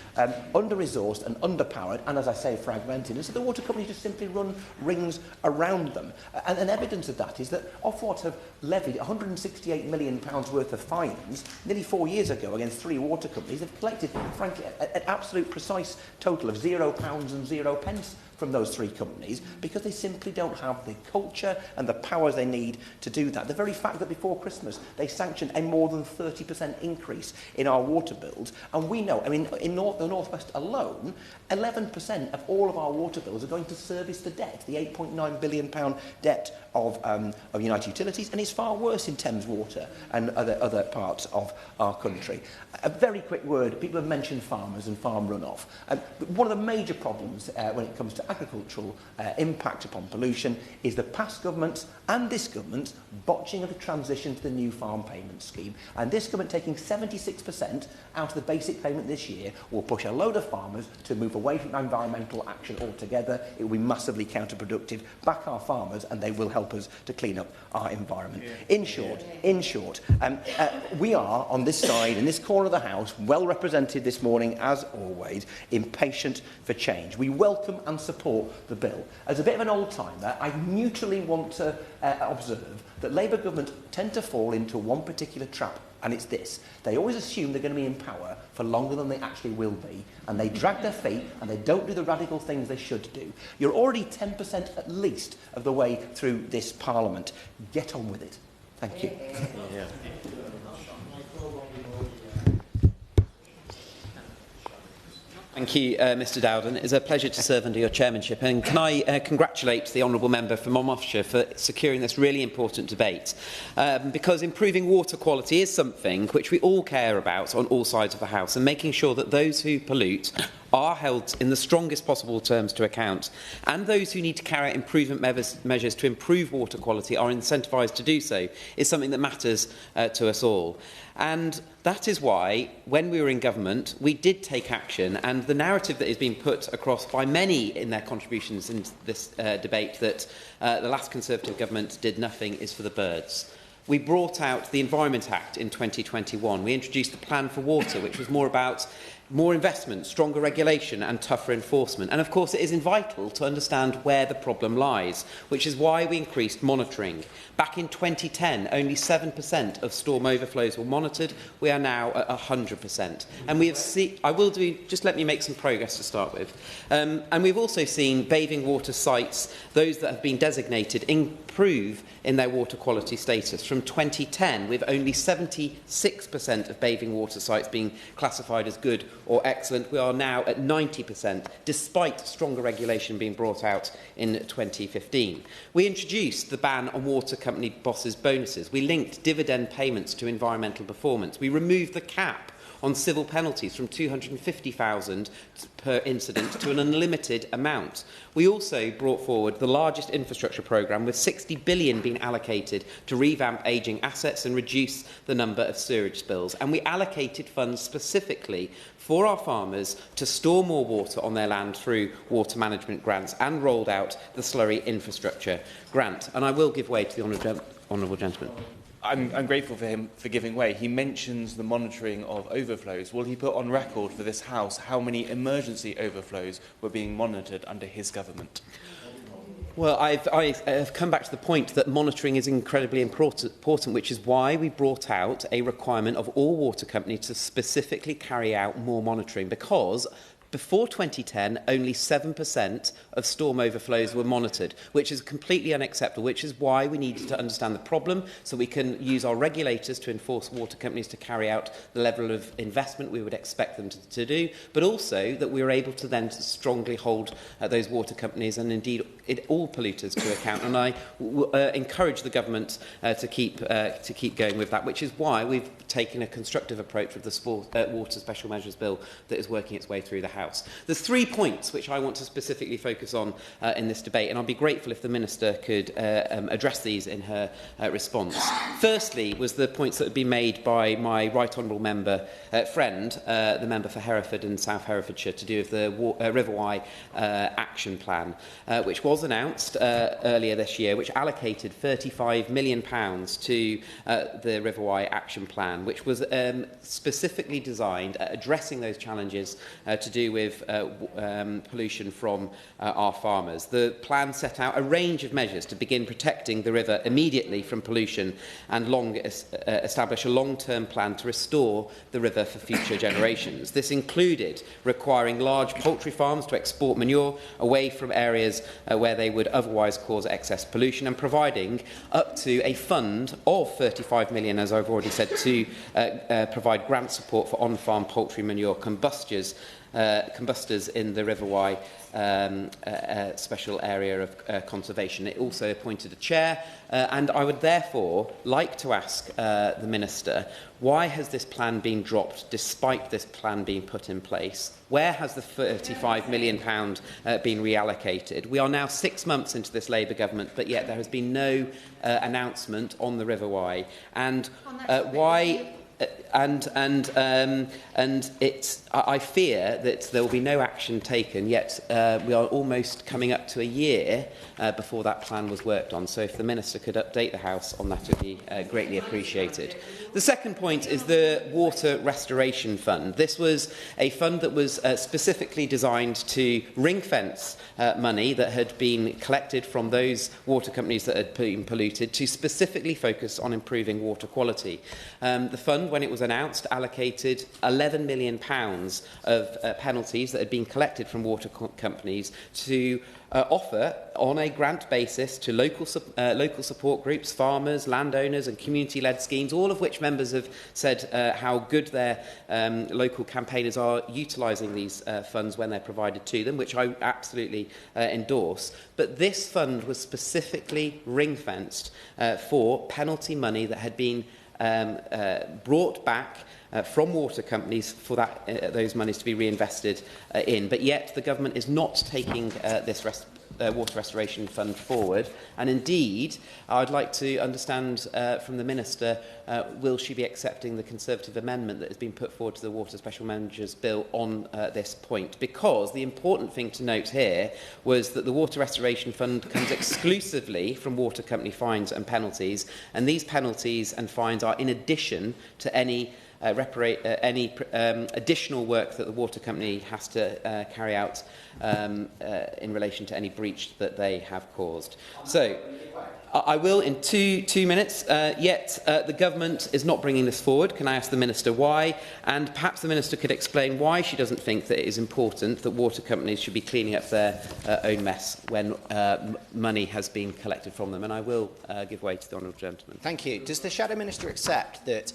under-resourced and underpowered, and as I say, fragmented. And so the water companies just simply run rings around them. And evidence of that is that Ofwat have levied £168 million worth of fines nearly 4 years ago against 3 water companies. They've collected, frankly, an absolute precise total of £0 and 0 pence from those 3 companies because they simply don't have the culture and the powers they need to do that. The very fact that before Christmas they sanctioned a more than 30% increase in our water bills, and we know, I mean, in the North West alone, 11% of all of our water bills are going to service the debt, the £8.9 billion debt of United Utilities, and it's far worse in Thames Water and other parts of our country. A very quick word, people have mentioned farmers and farm runoff. One of the major problems when it comes to agricultural impact upon pollution is the past government's and this government's botching of the transition to the new farm payment scheme. And this government taking 76% out of the basic payment this year will push a load of farmers to move away from environmental action altogether. It will be massively counterproductive. Back our farmers and they will help us to clean up our environment. In short, we are on this side, in this corner of the House, well represented this morning, as always, impatient for change. We welcome and support the bill. As a bit of an old-timer, I neutrally want to observe that Labour governments tend to fall into one particular trap, and it's this. They always assume they're going to be in power for longer than they actually will be, and they drag their feet and they don't do the radical things they should do. You're already 10% at least of the way through this Parliament. Get on with it. Thank you. Yeah. Thank you, Mr Dowden. It's a pleasure to serve under your chairmanship. And can I congratulate the Honourable Member for Monmouthshire for securing this really important debate. Because improving water quality is something which we all care about on all sides of the House, and making sure that those who pollute are held in the strongest possible terms to account, and those who need to carry out improvement measures to improve water quality are incentivised to do so, is something that matters to us all. And that is why, when we were in government, we did take action, and the narrative that is being put across by many in their contributions in this debate that the last Conservative government did nothing is for the birds. We brought out the Environment Act in 2021. We introduced the Plan for Water, which was more about more investment, stronger regulation and tougher enforcement. And of course it is vital to understand where the problem lies, which is why we increased monitoring. Back in 2010, only 7% of storm overflows were monitored. We are now at 100%. And we have seen, just let me make some progress to start with. And we've also seen bathing water sites, those that have been designated, improve in their water quality status. From 2010, with only 76% of bathing water sites being classified as good or excellent, we are now at 90%, despite stronger regulation being brought out in 2015. We introduced the ban on water company bosses' bonuses. We linked dividend payments to environmental performance. We removed the cap on civil penalties from £250,000 per incident to an unlimited amount. We also brought forward the largest infrastructure programme, with £60 billion being allocated to revamp ageing assets and reduce the number of sewerage spills. And we allocated funds specifically for our farmers to store more water on their land through water management grants, and rolled out the slurry infrastructure grant. And I will give way to the honourable gentleman. I'm grateful for him for giving way. He mentions the monitoring of overflows. Will he put on record for this House how many emergency overflows were being monitored under his government? Well, I've come back to the point that monitoring is incredibly important, which is why we brought out a requirement of all water companies to specifically carry out more monitoring, because before 2010, only 7% of storm overflows were monitored, which is completely unacceptable, which is why we needed to understand the problem so we can use our regulators to enforce water companies to carry out the level of investment we would expect them to do, but also that we were able to then strongly hold those water companies and indeed all polluters to account. And I encourage the government to keep going with that, which is why we've taken a constructive approach with the Water Special Measures Bill that is working its way through the House. There's 3 points which I want to specifically focus on in this debate, and I'll be grateful if the Minister could address these in her response. Firstly was the points that have been made by my right honourable member friend, the member for Hereford and South Herefordshire, to do with the River Wye Action Plan, which was announced earlier this year, which allocated £35 million to the River Wye Action Plan, which was specifically designed at addressing those challenges to do with pollution from our farmers. The plan set out a range of measures to begin protecting the river immediately from pollution and establish a long-term plan to restore the river for future generations. This included requiring large poultry farms to export manure away from areas where they would otherwise cause excess pollution, and providing up to a fund of £35 million, as I've already said, to provide grant support for on-farm poultry manure combustors combustors in the River Wye special area of conservation. It also appointed a chair, and I would therefore like to ask the Minister, why has this plan been dropped despite this plan being put in place? Where has the £35 million been reallocated? We are now 6 months into this Labour government, but yet there has been no announcement on the River Wye. And why... I fear that there will be no action taken, yet we are almost coming up to a year before that plan was worked on. So if the Minister could update the House on that, it would be greatly appreciated. The second point is the Water Restoration Fund. This was a fund that was specifically designed to ring-fence money that had been collected from those water companies that had been polluted to specifically focus on improving water quality. The fund, when it was announced, allocated £11 million of penalties that had been collected from water companies to offer on a grant basis to local support groups, farmers, landowners and community-led schemes, all of which members have said how good their local campaigners are utilising these funds when they're provided to them, which I absolutely endorse. But this fund was specifically ring-fenced for penalty money that had been brought back from water companies for those monies to be reinvested in. But yet the government is not taking this Water Restoration Fund forward. And indeed, I'd like to understand from the Minister, will she be accepting the Conservative amendment that has been put forward to the Water Special Managers Bill on this point? Because the important thing to note here was that the Water Restoration Fund comes exclusively from water company fines and penalties, and these penalties and fines are in addition to any additional work that the water company has to carry out in relation to any breach that they have caused. So, I will in two minutes, yet the government is not bringing this forward. Can I ask the Minister why? And perhaps the Minister could explain why she doesn't think that it is important that water companies should be cleaning up their own mess when money has been collected from them. And I will give way to the honourable gentleman. Thank you. Does the Shadow Minister accept that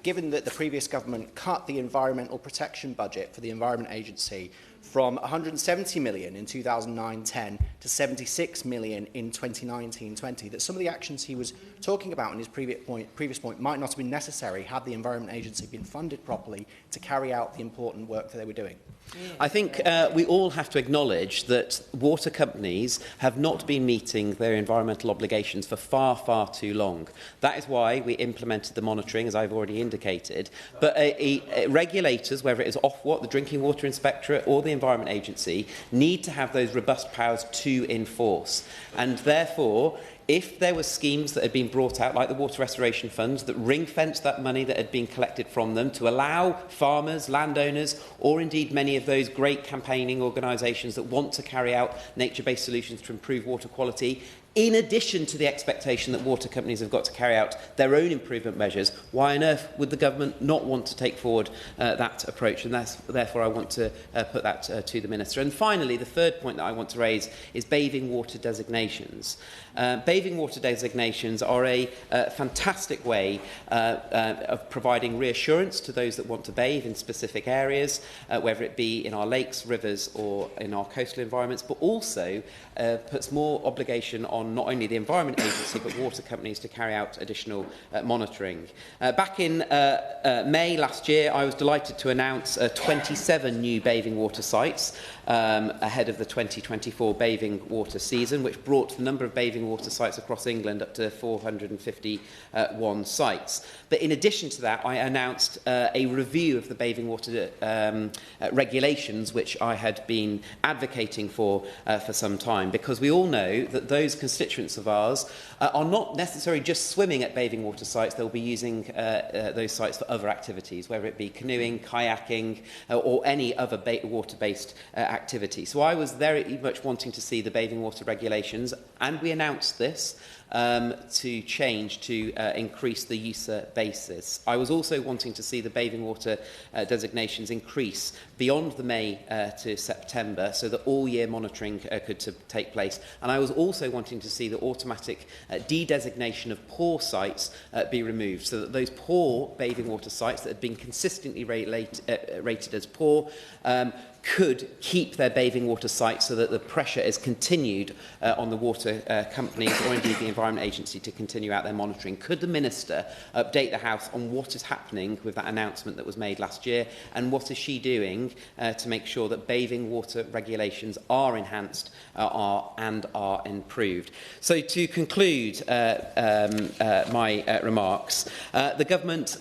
given that the previous government cut the environmental protection budget for the Environment Agency from £170 million in 2009-10 to £76 million in 2019-20, that some of the actions he was talking about in his previous point might not have been necessary had the Environment Agency been funded properly to carry out the important work that they were doing? I think we all have to acknowledge that water companies have not been meeting their environmental obligations for far, far too long. That is why we implemented the monitoring, as I've already indicated. But regulators, whether it is Ofwat, the Drinking Water Inspectorate or the Environment Agency, need to have those robust powers to enforce. And therefore, if there were schemes that had been brought out, like the Water Restoration Funds, that ring-fenced that money that had been collected from them to allow farmers, landowners, or indeed many of those great campaigning organisations that want to carry out nature-based solutions to improve water quality, in addition to the expectation that water companies have got to carry out their own improvement measures, why on earth would the government not want to take forward that approach? And therefore I want to put that to the Minister. And finally, the third point that I want to raise is bathing water designations. Bathing water designations are a fantastic way of providing reassurance to those that want to bathe in specific areas, whether it be in our lakes, rivers or in our coastal environments, but also puts more obligation on not only the Environment Agency but water companies to carry out additional monitoring. Back in May last year, I was delighted to announce 27 new bathing water sites ahead of the 2024 bathing water season, which brought the number of bathing water sites across England up to 451 sites. But in addition to that, I announced a review of the bathing water regulations, which I had been advocating for some time, because we all know that those constituents of ours are not necessarily just swimming at bathing water sites. They'll be using those sites for other activities, whether it be canoeing, kayaking, or any other water-based activity. So I was very much wanting to see the bathing water regulations And we announced this to change to increase the USER basis. I was also wanting to see the bathing water designations increase beyond the May to September so that all year monitoring could take place. And I was also wanting to see the automatic de-designation of poor sites be removed so that those poor bathing water sites that had been consistently rated as poor could keep their bathing water sites so that the pressure is continued on the water companies or indeed the Environment Agency to continue out their monitoring. Could the Minister update the House on what is happening with that announcement that was made last year, and what is she doing to make sure that bathing water regulations are enhanced and are improved? So to conclude my remarks, the Government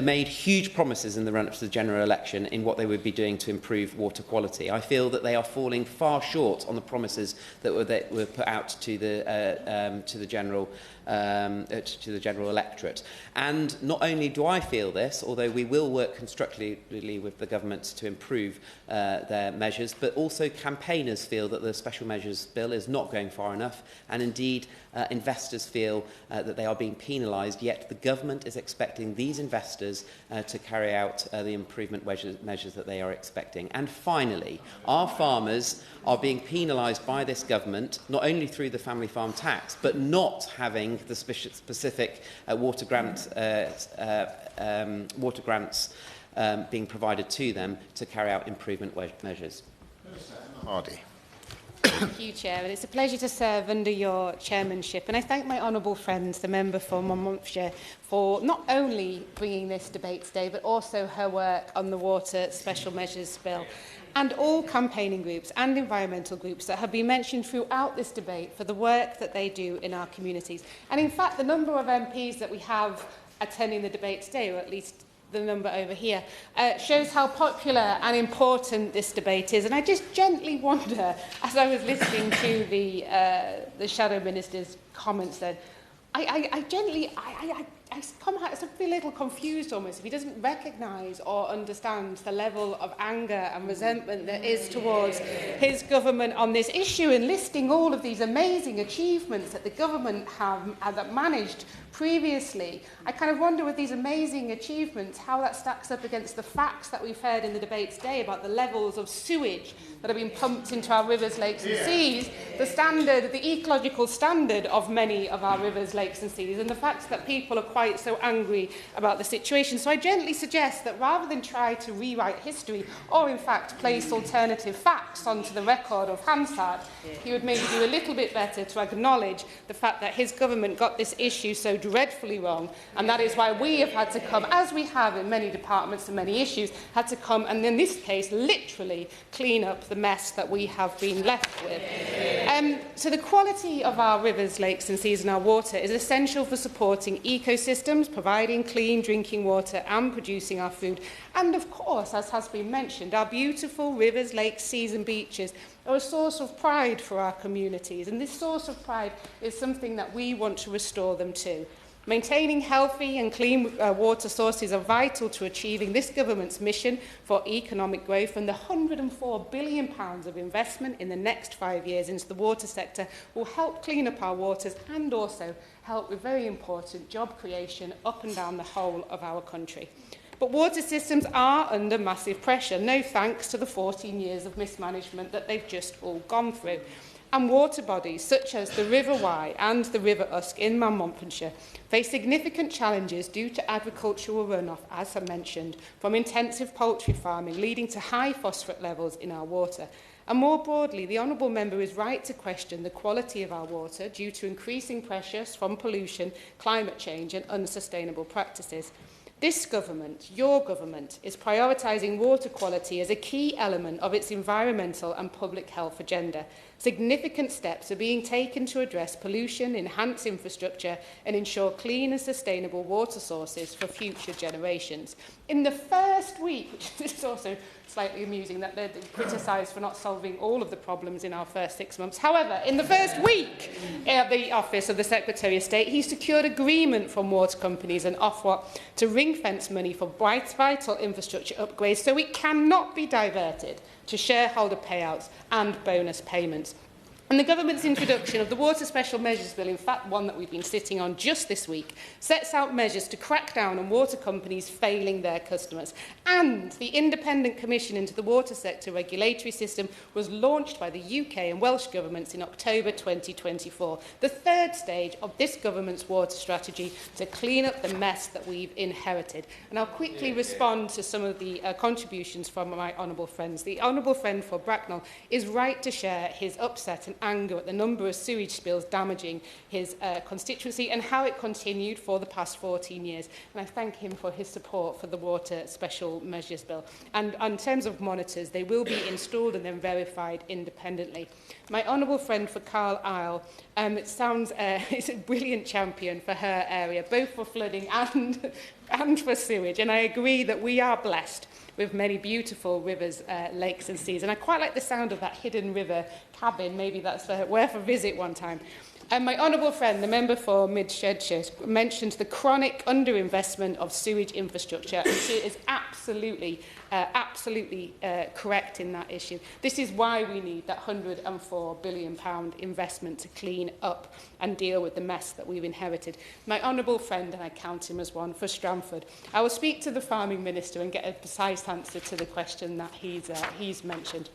made huge promises in the run-up to the general election in what they would be doing to improve water quality. I feel that they are falling far short on the promises that were put out to the general electorate. And not only do I feel this, although we will work constructively with the government to improve their measures, but also campaigners feel that the Special Measures Bill is not going far enough, and indeed investors feel that they are being penalised, yet the government is expecting these investors to carry out the improvement measures that they are expecting. And finally, our farmers are being penalised by this government, not only through the family farm tax, but not having the specific water grants being provided to them to carry out improvement measures. Hardy. Thank you, Chair, and it's a pleasure to serve under your chairmanship. And I thank my honourable friend, the member for Monmouthshire, for not only bringing this debate today, but also her work on the Water Special Measures Bill, and all campaigning groups and environmental groups that have been mentioned throughout this debate for the work that they do in our communities. And in fact, the number of MPs that we have attending the debate today, or at least the number over here, shows how popular and important this debate is. And I just gently wonder, as I was listening to the Shadow Minister's comments then, I come out as a little confused almost if he doesn't recognise or understand the level of anger and resentment there is towards his government on this issue, and listing all of these amazing achievements that the government have managed previously. I kind of wonder with these amazing achievements how that stacks up against the facts that we've heard in the debate today about the levels of sewage that have been pumped into our rivers, lakes and seas, the ecological standard of many of our rivers, lakes and seas, and the fact that people are quite so angry about the situation. So I gently suggest that rather than try to rewrite history or in fact place alternative facts onto the record of Hansard, he would maybe do a little bit better to acknowledge the fact that his government got this issue so dreadfully wrong, and that is why we have had to come, as we have in many departments and many issues, had to come and in this case literally clean up the mess that we have been left with. So the quality of our rivers, lakes and seas and our water is essential for supporting ecosystems, providing clean drinking water and producing our food. And of course, as has been mentioned, our beautiful rivers, lakes, seas and beaches are a source of pride for our communities, and this source of pride is something that we want to restore them to. Maintaining healthy and clean water sources are vital to achieving this government's mission for economic growth, and the £104 billion of investment in the next 5 years into the water sector will help clean up our waters and also help with very important job creation up and down the whole of our country. But water systems are under massive pressure, no thanks to the 14 years of mismanagement that they've just all gone through. And water bodies such as the River Wye and the River Usk in Monmouthshire face significant challenges due to agricultural runoff, as I mentioned, from intensive poultry farming, leading to high phosphate levels in our water. And more broadly, the Honourable Member is right to question the quality of our water due to increasing pressures from pollution, climate change and unsustainable practices. This government, your government, is prioritising water quality as a key element of its environmental and public health agenda. Significant steps are being taken to address pollution, enhance infrastructure and ensure clean and sustainable water sources for future generations. In the first week, which is also slightly amusing that they're criticised for not solving all of the problems in our first 6 months. However, in the first week at the Office of the Secretary of State, he secured agreement from water companies and Ofwat to ring-fence money for vital infrastructure upgrades so it cannot be diverted to shareholder payouts and bonus payments. And the government's introduction of the Water Special Measures Bill, in fact one that we've been sitting on just this week, sets out measures to crack down on water companies failing their customers. And the Independent Commission into the Water Sector Regulatory System was launched by the UK and Welsh governments in October 2024, the third stage of this government's water strategy to clean up the mess that we've inherited. And I'll quickly respond to some of the contributions from my honourable friends. The honourable friend for Bracknell is right to share his upset and anger at the number of sewage spills damaging his constituency and how it continued for the past 14 years. And I thank him for his support for the Water Special Measures Bill. And in terms of monitors, they will be installed and then verified independently. My honourable friend for Carlisle, it sounds is a brilliant champion for her area, both for flooding and for sewage. And I agree that we are blessed with many beautiful rivers, lakes and seas. And I quite like the sound of that hidden river cabin. Maybe that's worth a visit one time. And my honourable friend, the member for Mid-Shedshire, mentioned the chronic underinvestment of sewage infrastructure. And she is absolutely correct in that issue. This is why we need that £104 billion investment to clean up and deal with the mess that we've inherited. My honourable friend, and I count him as one, for Stramford, I will speak to the Farming Minister and get a precise answer to the question that he's mentioned.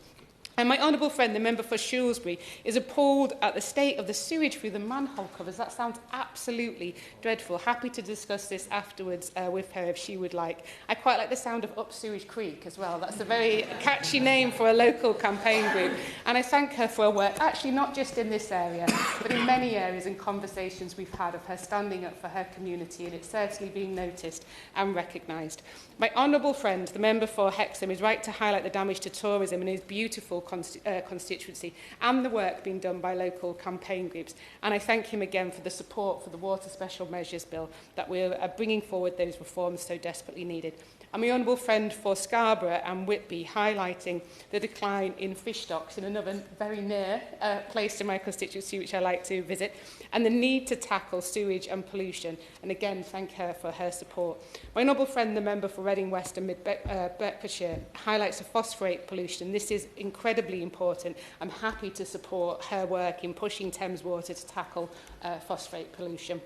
And my honourable friend, the member for Shrewsbury, is appalled at the state of the sewage through the manhole covers. That sounds absolutely dreadful. Happy to discuss this afterwards with her if she would like. I quite like the sound of Up Sewage Creek as well. That's a very catchy name for a local campaign group. And I thank her for her work, actually not just in this area, but in many areas and conversations we've had of her standing up for her community, and it's certainly being noticed and recognised. My honourable friend, the member for Hexham, is right to highlight the damage to tourism in his beautiful constituency and the work being done by local campaign groups. And I thank him again for the support for the Water Special Measures Bill, that we're bringing forward those reforms so desperately needed. And my honourable friend for Scarborough and Whitby, highlighting the decline in fish stocks in another very near place in my constituency, which I like to visit, and the need to tackle sewage and pollution. And again, thank her for her support. My honourable friend, the member for Reading West and Mid-Bedfordshire, highlights the phosphorate pollution. This is incredibly important. I'm happy to support her work in pushing Thames Water to tackle phosphate pollution.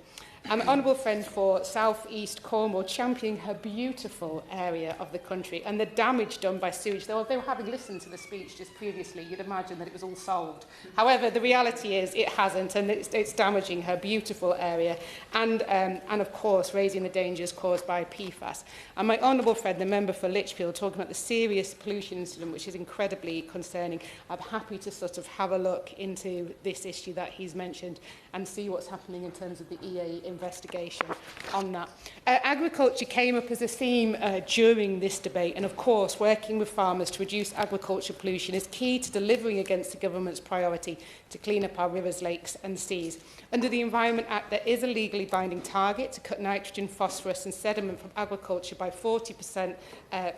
And my honourable friend for South East Cornwall, championing her beautiful area of the country and the damage done by sewage. Although having listened to the speech just previously, you'd imagine that it was all solved. However, the reality is it hasn't, and it's damaging her beautiful area and of course, raising the dangers caused by PFAS. And my honourable friend, the member for Lichfield, talking about the serious pollution incident, which is incredibly concerning. I'm happy to sort of have a look into this issue that he's mentioned and see what's happening in terms of the EA investigation on that. Agriculture came up as a theme during this debate, and of course working with farmers to reduce agriculture pollution is key to delivering against the government's priority to clean up our rivers, lakes and seas. Under the Environment Act, there is a legally binding target to cut nitrogen, phosphorus and sediment from agriculture by 40%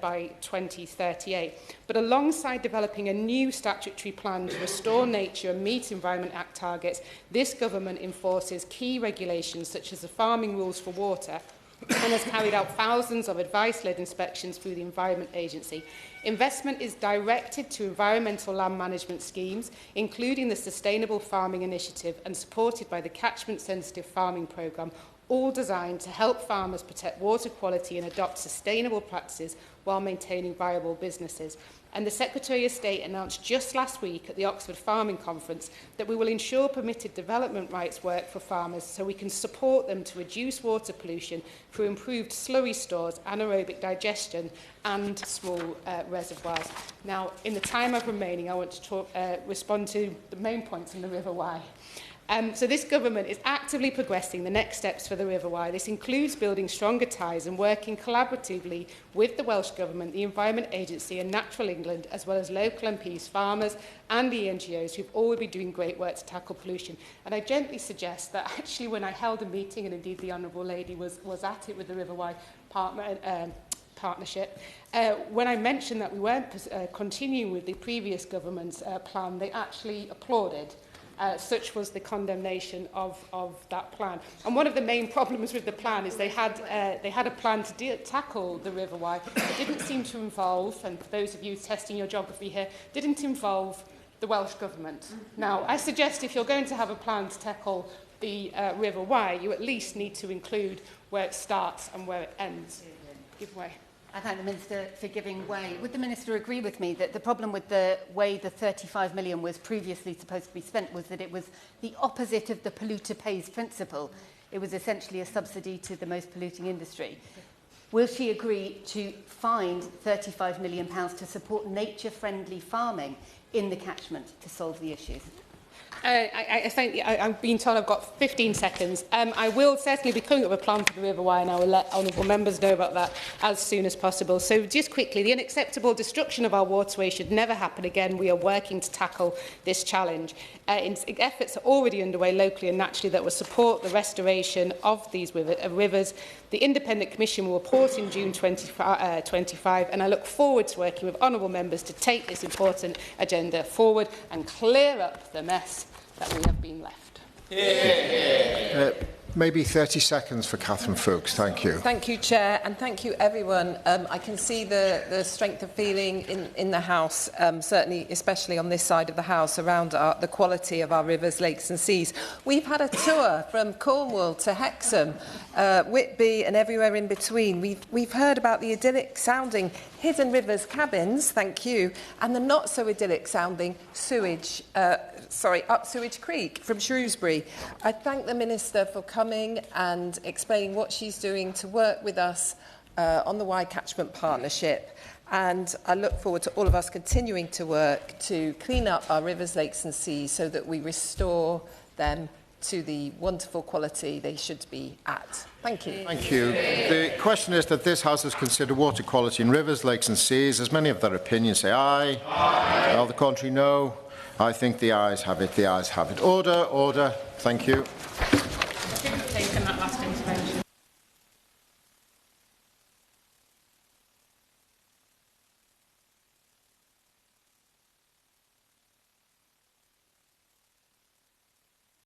by 2038. But alongside developing a new statutory plan to restore nature and meet Environment Act targets, this government enforces key regulations such as the farming rules for water and has carried out thousands of advice-led inspections through the Environment Agency. Investment is directed to environmental land management schemes, including the Sustainable Farming Initiative and supported by the Catchment Sensitive Farming Programme, all designed to help farmers protect water quality and adopt sustainable practices while maintaining viable businesses. And the Secretary of State announced just last week at the Oxford Farming Conference that we will ensure permitted development rights work for farmers so we can support them to reduce water pollution through improved slurry stores, anaerobic digestion and small reservoirs. Now, in the time I've remaining, I want to respond to the main points in the River Wye. So this government is actively progressing the next steps for the River Wye. This includes building stronger ties and working collaboratively with the Welsh Government, the Environment Agency and Natural England, as well as local MPs, farmers and the NGOs who've all been doing great work to tackle pollution. And I gently suggest that actually when I held a meeting, and indeed the Honourable Lady was at it with the River Wye partnership, when I mentioned that we weren't continuing with the previous government's plan, they actually applauded. Such was the condemnation of that plan. And one of the main problems with the plan is they had a plan to tackle the River Wye. It didn't seem to involve, and for those of you testing your geography here, didn't involve the Welsh Government. Now, I suggest if you're going to have a plan to tackle the River Wye, you at least need to include where it starts and where it ends. Give way. I thank the Minister for giving way. Would the Minister agree with me that the problem with the way the 35 million was previously supposed to be spent was that it was the opposite of the polluter pays principle? It was essentially a subsidy to the most polluting industry. Will she agree to find £35 million to support nature-friendly farming in the catchment to solve the issues? I've been told I've got 15 seconds. I will certainly be coming up with a plan for the River Wye, and I will let honourable members know about that as soon as possible. So just quickly, the unacceptable destruction of our waterway should never happen again. We are working to tackle this challenge. Efforts are already underway locally and naturally that will support the restoration of these rivers. The Independent Commission will report in June 2025, and I look forward to working with honourable members to take this important agenda forward and clear up the mess that we have been left. Maybe 30 seconds for Catherine Fuchs. Thank you. Thank you, Chair, and thank you, everyone. I can see the strength of feeling in the House, certainly, especially on this side of the House, around the quality of our rivers, lakes and seas. We've had a tour from Cornwall to Hexham, Whitby and everywhere in between. We've heard about the idyllic-sounding Hidden Rivers cabins, thank you, and the not-so-idyllic sounding up Sewage Creek from Shrewsbury. I thank the Minister for coming and explaining what she's doing to work with us on the Wye Catchment Partnership. And I look forward to all of us continuing to work to clean up our rivers, lakes and seas so that we restore them to the wonderful quality they should be at. Thank you. Thank you. The question is that this House has considered water quality in rivers, lakes and seas. As many of their opinions say aye. Aye. All the contrary, no. I think the ayes have it. The ayes have it. Order, order. Thank you.